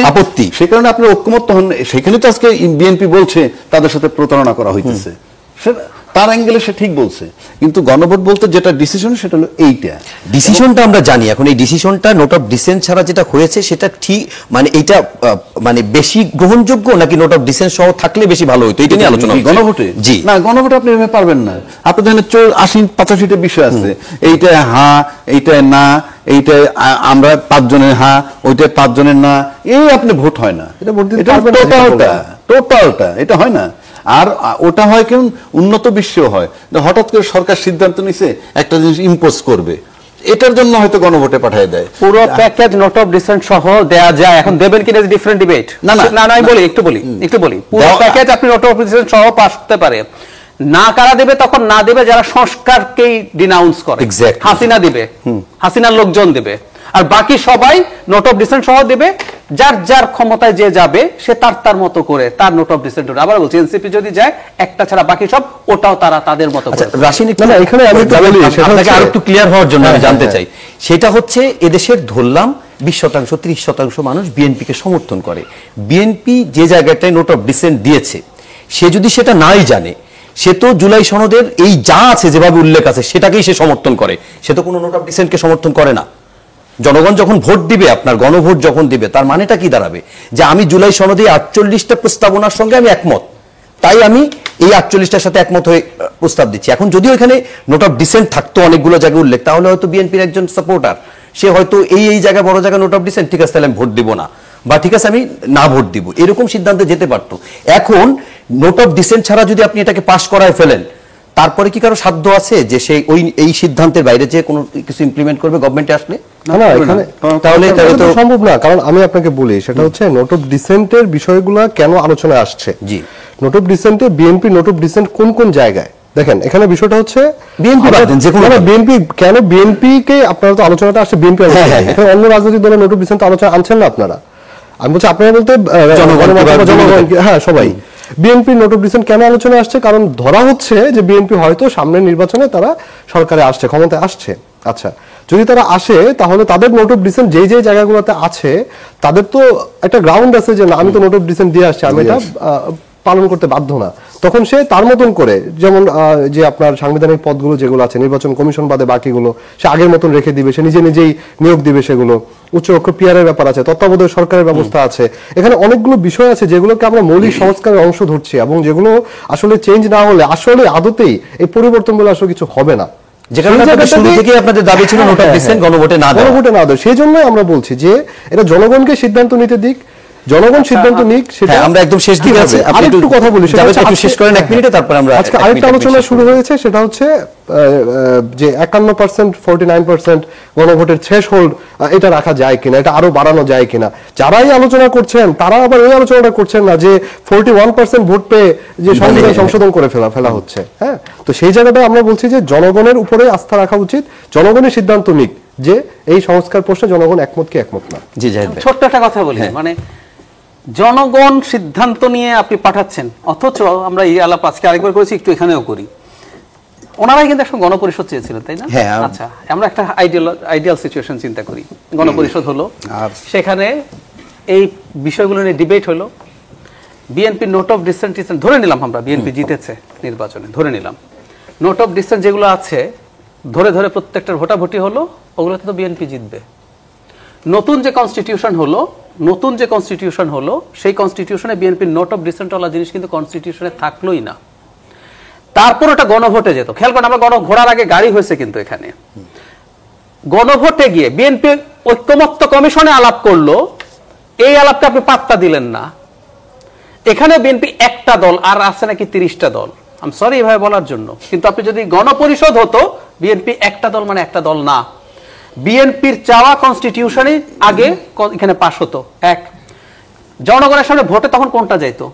আপত্তি, সে কারণে আপনি ঐক্যমত্য হন। সেখানে তো আজকে বিএনপি বলছে তাদের সাথে প্রতারণা করা হইতেছে, তার অ্যাঙ্গেলে সে ঠিক বলছে, কিন্তু গণভোট বলতে যেটা ডিসিশন সেটা হলো এইটা। ডিসিশনটা আমরা জানি, এখন এই ডিসিশনটা নোট অফ ডিসেন্ট ছাড়া যেটা হয়েছে সেটা ঠিক মানে এটা মানে বেশি গ্রহণযোগ্য নাকি নোট অফ ডিসেন্ট সহ থাকলে বেশি ভালো হতো, এটা নিয়ে আলোচনা। গণভোটে জি না, গণভোটে আপনি এভাবে পারবেন না। আপনি দেখেন 80-85টা বিষয় আছে, এইটা হ্যাঁ, এইটা না, এইটা আমরা 5 জনের হ্যাঁ, ওইটা 5 জনের না, এই আপনি ভোট হয় না। এটা ভোট দিতে পারবেন না, টোটালটা এটা হয় না। আর ওটা হয় কেমন উন্নত বিশ্বেও হয়, হঠাৎ করে সরকার সিদ্ধান্ত নিছে একটা জিনিস ইম্পোজ করবে, এটার জন্য হয়তো গণভোটে পাঠিয়ে দেয়। পুরো প্যাকেজ নোট অফ ডিসেন্ট সহ দেয়া যায়, এখন দেবেন কিনা ডিফারেন্ট ডিবেট। না আমি বলি একটু বলি পুরো প্যাকেজ আপনি নোট অফ ডিসেন্ট সহ পাস করতে পারে। না কারা দেবে, তখন না দেবে যারা সংস্কারকেই ডিনাউন্স করে। হাসিনা দিবে, হাসিনার লোকজন দেবে, আর বাকি সবাই নোট অফ ডিসেন্ট সহ দেবে। যার যার ক্ষমতায় যে যাবে সে তার মতো করে তার নোট অফ ডিসেন্ট। আবার বলছি, এনসিপি যদি যায় একটা ছাড়া বাকি সব ওটাও তারা তাদের মতো করে। রাশিদ, এখানে আমি আপনাকে আরো একটু ক্লিয়ার হওয়ার জন্য আমি জানতে চাই, সেটা হচ্ছে এদেশের ধরলাম 20%, 30% মানুষ বিএনপিকে সমর্থন করে। বিএনপি যে জায়গাটায় নোট অফ ডিসেন্ট দিয়েছে, সে যদি সেটা নাই জানে, সে তো জুলাই সনদের এই যা আছে যেভাবে উল্লেখ আছে সেটাকেই সে সমর্থন করে, সে তো কোনো নোট অফ ডিসেন্টকে সমর্থন করে না। জনগণ যখন ভোট দিবে, আপনার গণভোট যখন দিবে, তার মানেটা কি দাঁড়াবে? যে আমি জুলাই সনদে 48টা প্রস্তাবনার সঙ্গে আমি একমত, তাই আমি এই 48টার সাথে একমত হয়ে প্রস্তাব দিচ্ছি। এখন যদি ওইখানে নোট অফ ডিসেন্ট থাকতো অনেকগুলো জায়গায় উল্লেখ, তাহলে হয়তো বিএনপির একজন সাপোর্টার সে হয়তো এই জায়গায় বড় জায়গায় নোট অফ ডিসেন্ট, ঠিক আছে তাহলে আমি ভোট দিব না, বা ঠিক আছে আমি না ভোট দিব, এরকম সিদ্ধান্তে যেতে পারতো। এখন নোট অফ ডিসেন্ট ছাড়া যদি আপনি এটাকে পাস করায় ফেলেন, তারপরে কি কারো সাধ্য আছে যে সেই এই সিদ্ধান্তের বাইরে যে কোনো কিছু ইমপ্লিমেন্ট করবে গভর্নমেন্টে আসলে? না, এখানে তাহলে তো সম্ভব না। কারণ আমি আপনাকে বলি, সেটা হচ্ছে নোট অফ ডিসেন্টের বিষয়গুলো কেন আলোচনায় আসছে। জি, নোট অফ ডিসেন্টে বিএনপি নোট অফ ডিসেন্ট কোন জায়গায় দেখেন, এখানে বিষয়টা হচ্ছে বিএনপি কে আপনারা তো আলোচনাটা আসছে বিএনপি, অন্য রাজনৈতিক দলের নোট অফ ডিসেন্ট আলোচনা আনছেন না আপনারা। আমি বলছি আপনারা বলতে জনগণ, হ্যাঁ সবাই। বিএনপি নোট অফ ডিসেন্ট কেন আলোচনা আসছে? কারণ ধরা হচ্ছে যে বিএনপি হয়তো সামনের নির্বাচনে তারা সরকারে আসছে, ক্ষমতায় আসছে। আচ্ছা, যদি তারা আসে তাহলে তাদের নোট অফ ডিসেন্ট যে জায়গাগুলোতে আছে, তাদের তো একটা গ্রাউন্ড আছে যে না, আমি তো নোট অফ ডিসেন্ট দিয়ে আসছি, আমি এটা পালন করতে বাধ্য না। তখন সে তার মতন করে, যেমন যে আপনার সাংবিধানিক পদগুলো যেগুলো আছে, নির্বাচন কমিশন বাদে বাকিগুলো সে আগের মতন রেখে দিবে, সে নিজেই নিয়োগ দিবে। সেগুলো উচ্চকক্ষ পিআরের ব্যাপার আছে, তত্ত্বাবধায়ক সরকারের ব্যবস্থা আছে। এখানে অনেকগুলো বিষয় আছে যেগুলোকে আমরা মৌলিক সংস্কারের অংশ ধরছি, এবং যেগুলো আসলে চেঞ্জ না হলে আসলে আদতেই এই পরিবর্তন বলে আসলে কিছু হবে না। আপনাদের দাবি ছিল নোট অফ ডিসেন্ট গণভোটে না দেওয়া। সেই জন্যই আমরা বলছি যে এটা জনগণকে সিদ্ধান্ত নিতে দিক, জনগণ সিদ্ধান্ত নিক। সেটা আমরা একদম শেষ দিকে আছে। আরেকটু কথা বলি, সেটা একটু শেষ করেন 1 মিনিটে, তারপর আমরা আজকে আরেকটা আলোচনা শুরু হয়েছে, সেটা হচ্ছে যে 51%, 49% গণভোটের থ্রেশহোল্ড, এটা রাখা যায় কিনা, এটা আরো বাড়ানো যায় কিনা। যারাই আলোচনা করছেন তারা আবার এই আলোচনাটা করছেন না যে 41% ভোট পেয়ে যে সংবিধান সংশোধন করে ফেলা হচ্ছে। হ্যাঁ, তো সেই জায়গাটা আমরা বলছি যে জনগণের উপরে আস্থা রাখা উচিত, জনগণের সিদ্ধান্ত নিক যে এই সংস্কার প্রশ্নে জনগণ একমত কি একমত না। জি, জাহিদ ভাই ছোট্ট একটা কথা বলি, মানে জনগণ সিদ্ধান্ত নিয়ে আপনি পাঠাচ্ছেন, অথচ আমরা এই আলাপ আজকে আরেকবার করেছি, একটু এখানেও করি। ওনারাই কিন্তু একটা গণপরিষদ চেয়েছিলেন, তাই না? আচ্ছা, আমরা একটা আইডিয়াল সিচুয়েশন চিন্তা করি। গণপরিষদ হলো, সেখানে এই বিষয়গুলো নিয়ে ডিবেট হলো, বিএনপি নোট অফ ডিসেন্ট ধরে নিলাম, আমরা বিএনপি জিতেছে নির্বাচনে, ধরে নিলাম নোট অফ ডিসেন্ট যেগুলো আছে ধরে প্রত্যেকটার ভোটাভুটি হলো, ওগুলোতে তো বিএনপি জিতবে। নতুন যে কনস্টিটিউশন হলো সেই কনস্টিটিউশনে বিএনপির নোট অফ ডিসেন্ট ওয়ালা জিনিস কিন্তু কনস্টিটিউশনে থাকলোই না। তারপর ওটা গণভোটে যেত। খেয়াল করেন, আমরা ঘোড়ার আগে গাড়ি হয়েছে কিন্তু এখানে। গণভোটে গিয়ে বিএনপি ঐক্যমত্য কমিশনে আলাপ করলো, এই আলাপটা আপনি পাত্তা দিলেন না। এখানে বিএনপি একটা দল, আর আছে নাকি 30টা দল। আমি সরি এভাবে বলার জন্য, কিন্তু আপনি যদি গণপরিষদ হতো, বিএনপি একটা দল মানে একটা দল না। বিএনপির চাওয়া কনস্টিটিউশনই আগে এখানে পাস হতো। এক, জনগণের সামনে ভোটে তখন কোনটা যাইতো?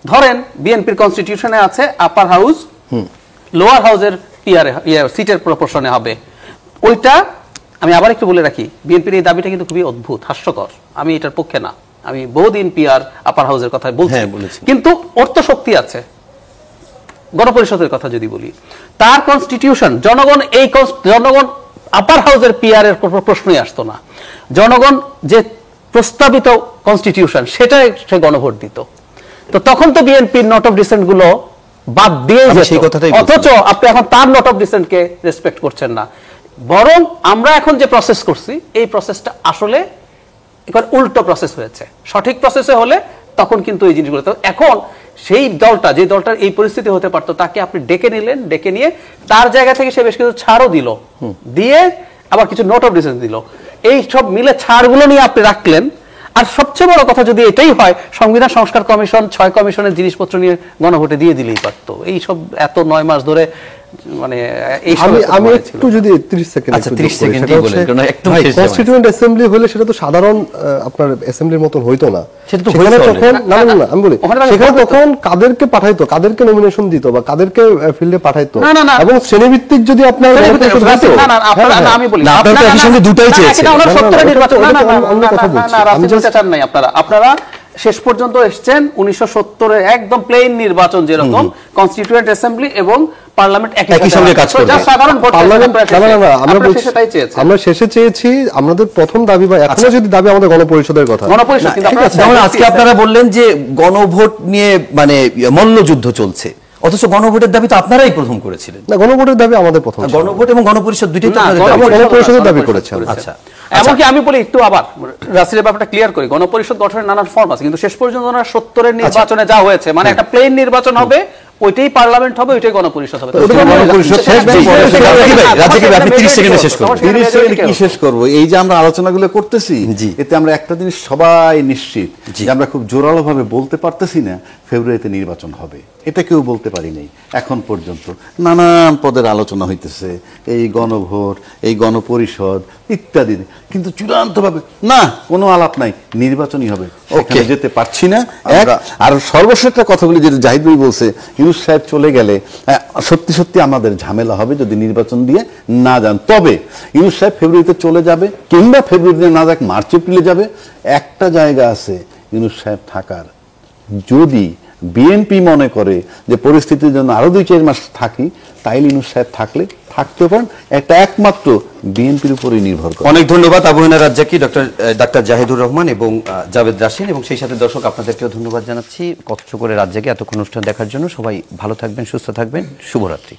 ধরেন বিএনপির কনস্টিটিউশনে আছে আপার হাউস লোয়ার হাউসের সিটের প্রপোর্শনে হবে। ওইটা আমি আবার একটু বলে রাখি, বিএনপির এই দাবিটা কিন্তু খুবই অদ্ভুত, হাস্যকর। আমি এটার পক্ষে না, আমি বহুদিন পিআর আপার হাউসের কথা বলছি, কিন্তু ওর তো শক্তি আছে। গণপরিষদের কথা যদি বলি, তার কনস্টিটিউশন জনগণ আপার হাউসের পিআর এর প্রশ্নই আসতো না। জনগণ যে প্রস্তাবিত কনস্টিটিউশন সেটাই সে গণভোট দিত। তো তখন তো বিএনপির নোট অফ ডিসেন্ট গুলো বাদ দিয়ে যেত, অথচ আপনি এখন তার নোট অফ ডিসেন্ট কে রেসপেক্ট করছেন না। বরং আমরা এখন যে প্রসেস করছি, এই প্রসেসটা আসলে উল্টো প্রসেস হয়েছে। সঠিক প্রসেসে হলে তখন কিন্তু এই জিনিসগুলো, তো এখন সেই দলটা, যে দলটার এই পরিস্থিতি হতে পারতো, তাকে আপনি ডেকে নিলেন, ডেকে নিয়ে তার জায়গা থেকে সে বেশ কিছু ছাড়ও দিল, দিয়ে আবার কিছু নোট অফ ডিসেন্ট দিল। এই সব মিলে ছাড়গুলো নিয়ে আপনি রাখলেন। আর সবচেয়ে বড় কথা যদি এটাই হয়, সংবিধান সংস্কার কমিশন 6 কমিশনের জিনিসপত্র নিয়ে গণভোটে দিয়ে দিলেই পারতো। এই সব এত 9 মাস ধরে মানে এই আমি সময় আমি ছিল। একটু যদি 30 সেকেন্ড আচ্ছা, 30 সেকেন্ডই বলেন, কারণ একদম শেষ সময়। কনস্টিটিউয়েন্ট অ্যাসেম্বলি হলে সেটা তো সাধারণ আপনার অ্যাসেম্বলির মতন হইতো না। সেটা তো সেখানে হয়েছে তখন না না না আমি বলি ওখানে তাহলে সেখানে ভোট তখন কাদেরকে পাঠাইতো, কাদেরকে নমিনেশন দিত বা কাদেরকে ফিল্ডে পাঠাইতো, না, না, না। এবং শ্রেণীভিত্তিক যদি আপনার গণপরিষদ হতো, না, না, আপনারা- হ্যাঁ, না, আমি বলি না, আপনারা তো না, একই না, সঙ্গে না, দুটাই না, না, চেয়েছেন। এটা ওনার না, না, সত্তরের ওটা তো- নির্বাচন। না, ওটা না, তো না, অন্য না, কথা না, বলছি। না, আমি রাসেল just- বলতে চান নাই আপনারা। আপনারা শেষ পর্যন্ত এসছেন 1970 একদম প্লেন নির্বাচন যেরকম কনস্টিটিউয়েন্ট অ্যাসেম্বলি এবং পার্লামেন্ট একই সঙ্গে কাজ করবে। যা সাধারণ ভোট পার্লামেন্ট চেয়েছেন না, না, না, আমরা আপনারা বলছি শেষে তাই চেয়েছেন। আমরা শেষে চেয়েছি আমাদের প্রথম দাবি বা এখনো যদি দাবি আমাদের গণপরিষদের কথা। গণপরিষদ কিন্তু ঠিক আপনারা আছে, যেমন আজকে আপনারা বললেন যে গণভোট নিয়ে মানে মল্লযুদ্ধ চলছে, অথচ গণভোটের দাবি তো আপনারাই প্রথম করেছিলেন। না, গণভোটের দাবি আমাদের প্রথম ছিল। গণভোট এবং গণপরিষদ দুইটাই তো না, আপনাদের দাবি। আমরা গণপরিষদের দাবি গণপরিষদ করেছি। আচ্ছা। এমনকি আমি বলি একটু আবার রাসেলের ব্যাপারটা ক্লিয়ার করি, গণপরিষদ গঠনের নানান ফর্ম আছে, কিন্তু শেষ পর্যন্ত ওনার 70-এর নির্বাচনে যা হয়েছে মানে একটা প্লেন নির্বাচন হবে, ওইটাই পার্লামেন্ট হবে, ওইটাই গণপরিষদ হবে। ওটা গণপরিষদ শেষ শেষ পরে রাজ্জাকি ভাই, রাজ্জাকি ভাই, আপনি 30 সেকেন্ডে শেষ করুন। 30 সেকেন্ডে কি শেষ করব? এই যে আমরা আলোচনাগুলো করতেছি, জি। এতে আমরা একটা জিনিস সবাই নিশ্চিত যে আমরা খুব জোরালো ভাবে বলতে পারতেছি না ফেব্রুয়ারিতে নির্বাচন হবে, এটা কেউ বলতে পারি নাই এখন পর্যন্ত। নানান পদের আলোচনা হইতেছে, এই গণভোট, এই গণপরিষদ ইত্যাদি, কিন্তু চূড়ান্তভাবে না, কোনো আলাপ নাই, নির্বাচনই হবে। সেখানে যেতে পারছি না। এক, আর সর্বশেষ একটা কথা বলি, যেটা জাহিদ ভাই বলছে, ইউনূস সাহেব চলে গেলে সত্যি সত্যি আমাদের ঝামেলা হবে যদি নির্বাচন দিয়ে না যান। তবে ইউনূস সাহেব ফেব্রুয়ারিতে চলে যাবে, কিংবা ফেব্রুয়ারিতে না যাক মার্চ এপ্রিলে যাবে, একটা জায়গা আছে ইউনূস সাহেব থাকার। যদি বিএনপি মনে করে যে পরিস্থিতির জন্য আরো 2-4 মাস থাকি, তাইলে ইউনূস সাহেব থাকলে থাকতে পারেন। একটা একমাত্র বিএনপির উপরেই নির্ভর করে। অনেক ধন্যবাদ আবু হেনা রাজ্জাকি, ডাক্তার জাহিদুর রহমান এবং জাভেদ রাশিন, এবং সেই সাথে দর্শক আপনাদেরকেও ধন্যবাদ জানাচ্ছি কষ্ট করে রাজ্জাকি এতক্ষণ অনুষ্ঠান দেখার জন্য। সবাই ভালো থাকবেন, সুস্থ থাকবেন, শুভরাত্রি।